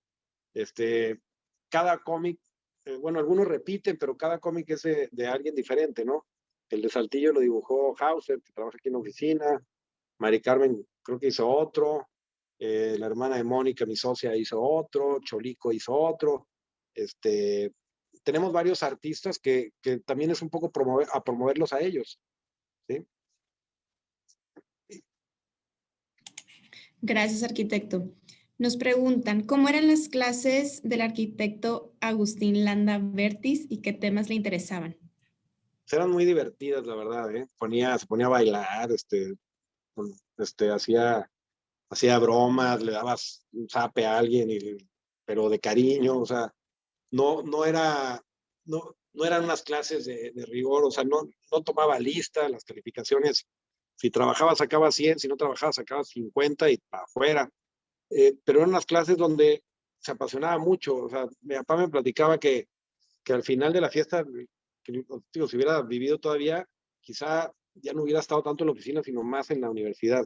Cada cómic, bueno, algunos repiten, pero cada cómic es de alguien diferente, ¿no? El de Saltillo lo dibujó Hauser, que trabaja aquí en la oficina. Mari Carmen creo que hizo otro. La hermana de Mónica, mi socia, hizo otro. Cholico hizo otro. Tenemos varios artistas que también es un poco promoverlos a ellos, ¿sí? Gracias, arquitecto. Nos preguntan, ¿cómo eran las clases del arquitecto Agustín Landa Vertis y qué temas le interesaban? Eran muy divertidas, la verdad, ¿eh? Se ponía a bailar, hacía bromas, le dabas un zape a alguien, pero de cariño, o sea, no era, no eran unas clases de rigor, o sea, no tomaba lista, las calificaciones, si trabajabas sacabas 100, si no trabajabas sacabas 50 y para afuera. Pero eran unas clases donde se apasionaba mucho, o sea, mi papá me platicaba que al final de la fiesta, que, digo, si hubiera vivido todavía, quizá ya no hubiera estado tanto en la oficina, sino más en la universidad.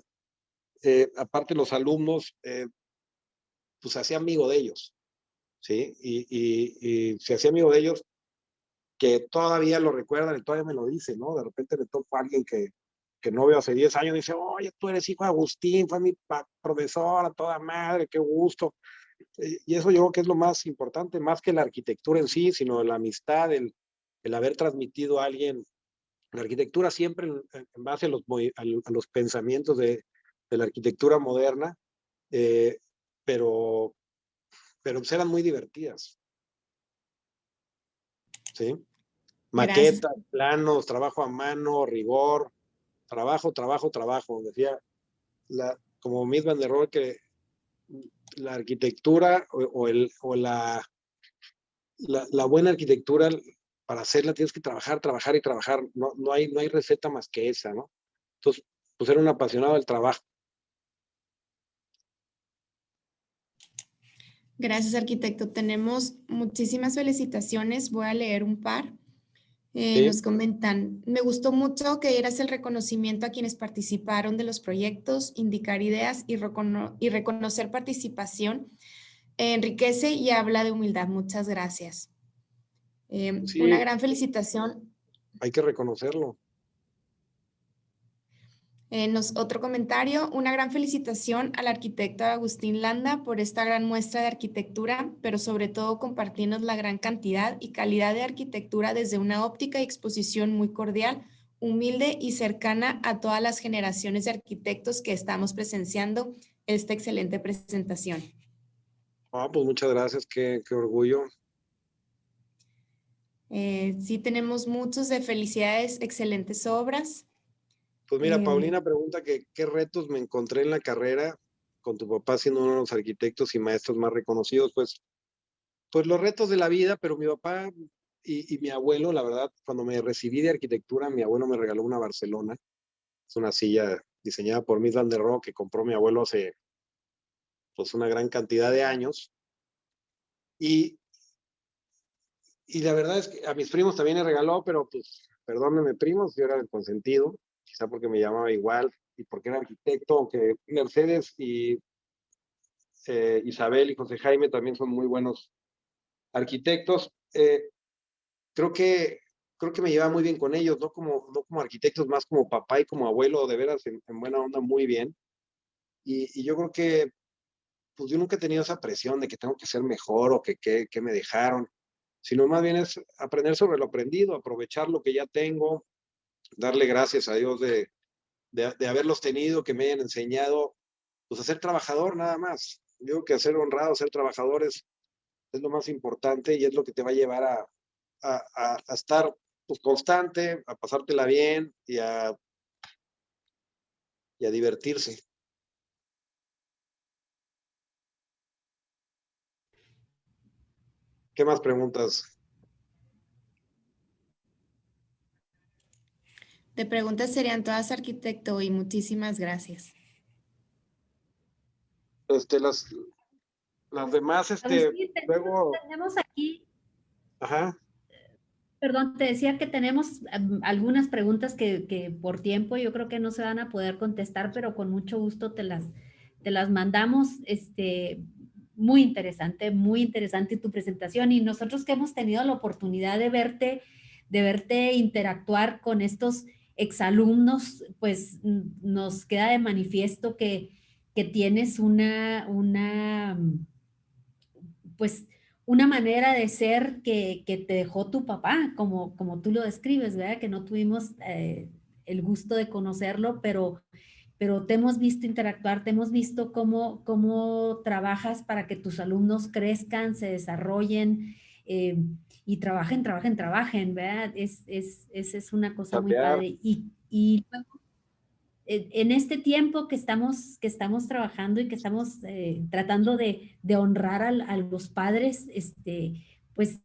Aparte los alumnos, pues se hacía amigo de ellos, ¿sí? Y se hacía amigo de ellos, que todavía lo recuerdan y todavía me lo dicen, ¿no? De repente le toco a alguien que no veo hace 10 años y dice, oye, tú eres hijo de Agustín, fue mi profesor, a toda madre, qué gusto. Y eso yo creo que es lo más importante, más que la arquitectura en sí, sino la amistad, el haber transmitido a alguien la arquitectura siempre en base a los pensamientos de la arquitectura moderna, pero pues eran muy divertidas, ¿sí? Gracias. Maquetas, planos, trabajo a mano, rigor, trabajo. Decía, como Mies van der Rohe, que la arquitectura la buena arquitectura, para hacerla tienes que trabajar. No hay receta más que esa, ¿no? Entonces, pues era un apasionado del trabajo. Gracias, arquitecto. Tenemos muchísimas felicitaciones. Voy a leer un par. ¿Sí? Nos comentan, me gustó mucho que dieras el reconocimiento a quienes participaron de los proyectos, indicar ideas y reconocer participación. Enriquece y habla de humildad. Muchas gracias. Una Sí, gran felicitación. hay que reconocerlo. Otro comentario, una gran felicitación al arquitecto Agustín Landa por esta gran muestra de arquitectura, pero sobre todo compartirnos la gran cantidad y calidad de arquitectura desde una óptica y exposición muy cordial, humilde y cercana a todas las generaciones de arquitectos que estamos presenciando esta excelente presentación. Pues muchas gracias, qué orgullo. Sí, tenemos muchos de felicidades, excelentes obras. Pues mira, Paulina pregunta que qué retos me encontré en la carrera con tu papá siendo uno de los arquitectos y maestros más reconocidos. Pues los retos de la vida, pero mi papá y mi abuelo, la verdad, cuando me recibí de arquitectura, mi abuelo me regaló una Barcelona. Es una silla diseñada por Mies van der Rohe que compró mi abuelo hace pues una gran cantidad de años. Y, y la verdad es que a mis primos también le regaló, pero pues, perdónenme primos, yo era el consentido, quizá porque me llamaba igual y porque era arquitecto, aunque Mercedes y Isabel y José Jaime también son muy buenos arquitectos. Creo que me llevaba muy bien con ellos, no como arquitectos, más como papá y como abuelo, de veras, en buena onda, muy bien. Y yo creo que, pues yo nunca he tenido esa presión de que tengo que ser mejor o que me dejaron, sino más bien es aprender sobre lo aprendido, aprovechar lo que ya tengo, darle gracias a Dios de haberlos tenido, que me hayan enseñado, pues a ser trabajador nada más. Yo creo que a ser honrado, ser trabajador es lo más importante y es lo que te va a llevar a estar pues, constante, a pasártela bien y a divertirse. ¿Qué más preguntas? De preguntas serían todas, arquitecto, y muchísimas gracias. Las demás, Agustín, luego, tenemos aquí, ajá. perdón, te decía que tenemos algunas preguntas que por tiempo yo creo que no se van a poder contestar, pero con mucho gusto te las mandamos. Muy interesante tu presentación y nosotros que hemos tenido la oportunidad de verte interactuar con estos exalumnos, pues nos queda de manifiesto que tienes pues una manera de ser que te dejó tu papá, como tú lo describes, ¿verdad? Que no tuvimos el gusto de conocerlo, pero te hemos visto interactuar, te hemos visto cómo trabajas para que tus alumnos crezcan, se desarrollen y trabajen, ¿verdad? Esa es una cosa muy Cambiar. padre. Y en este tiempo que estamos trabajando y que estamos tratando de honrar a los padres, pues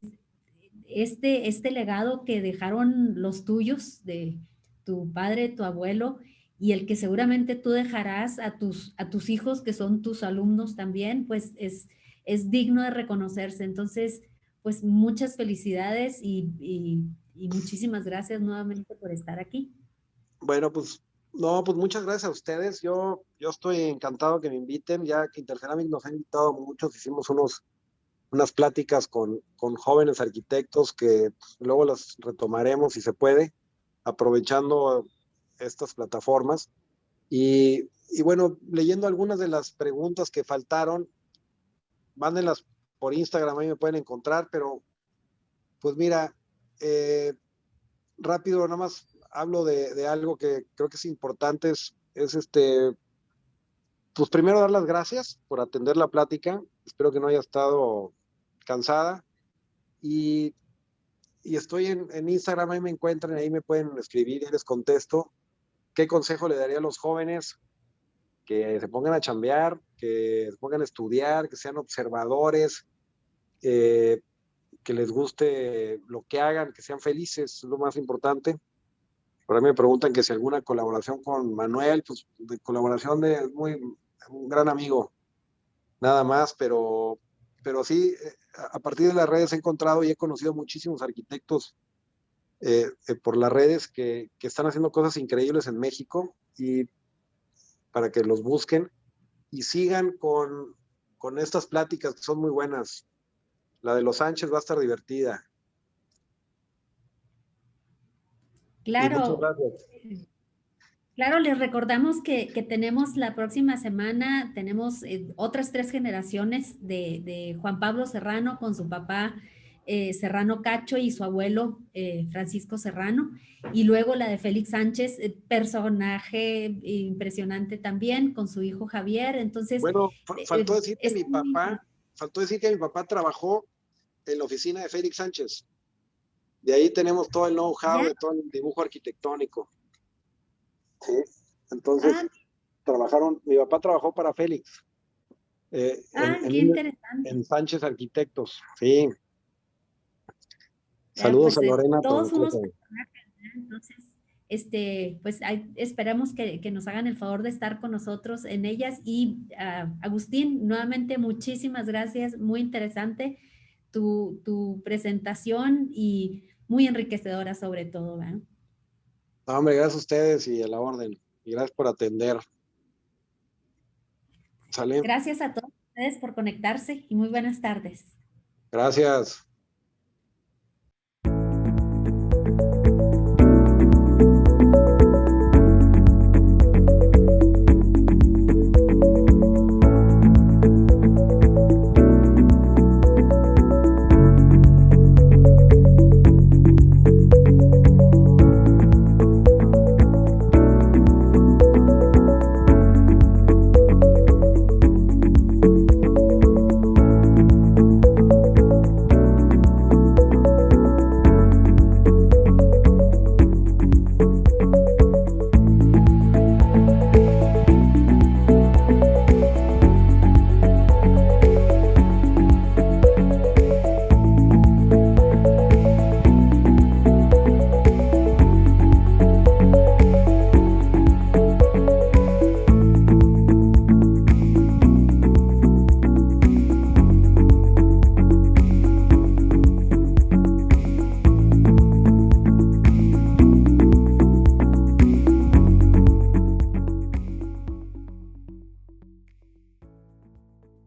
este legado que dejaron los tuyos, de tu padre, tu abuelo, y el que seguramente tú dejarás a tus hijos, que son tus alumnos también, pues es digno de reconocerse. Entonces, pues muchas felicidades y muchísimas gracias nuevamente por estar aquí. Bueno, pues, no, pues muchas gracias a ustedes. Yo estoy encantado que me inviten, ya que Interceramic nos ha invitado muchos, hicimos unas pláticas con jóvenes arquitectos que pues, luego las retomaremos si se puede, aprovechando estas plataformas. Y bueno, leyendo algunas de las preguntas que faltaron, mándenlas por Instagram, ahí me pueden encontrar, pero pues mira, rápido, nada más hablo de algo que creo que es importante, pues primero dar las gracias por atender la plática, espero que no haya estado cansada, y estoy en Instagram, ahí me encuentran, ahí me pueden escribir y les contesto. ¿Qué consejo le daría a los jóvenes? Que se pongan a chambear, que se pongan a estudiar, que sean observadores, que les guste lo que hagan, que sean felices, es lo más importante. Por ahí me preguntan que si alguna colaboración con Manuel, pues de colaboración de un gran amigo, nada más, pero sí, a partir de las redes he encontrado y he conocido muchísimos arquitectos por las redes que están haciendo cosas increíbles en México, y para que los busquen y sigan con estas pláticas que son muy buenas. La de los Sánchez va a estar divertida. Y muchas Claro, gracias. claro, les recordamos que tenemos la próxima semana, tenemos otras 3 generaciones de Juan Pablo Serrano con su papá Serrano Cacho y su abuelo Francisco Serrano, y luego la de Félix Sánchez, personaje impresionante también, con su hijo Javier. Entonces, Bueno, es muy... faltó decir que mi papá trabajó en la oficina de Félix Sánchez. De ahí tenemos todo el know-how ¿Ya? de todo el dibujo arquitectónico. Sí. Ah, Entonces, mi papá trabajó para Félix, qué interesante. en Sánchez Arquitectos. Sí. Ya, Saludos pues a Lorena todos unos Troncoso. personajes, ¿no? Entonces, pues esperamos que nos hagan el favor de estar con nosotros en ellas. Y Agustín, nuevamente muchísimas gracias, muy interesante tu presentación y muy enriquecedora sobre todo, ¿verdad? No, hombre, gracias a ustedes y a la orden. Y gracias por atender. ¿Sale? Gracias a todos ustedes por conectarse y muy buenas tardes. Gracias.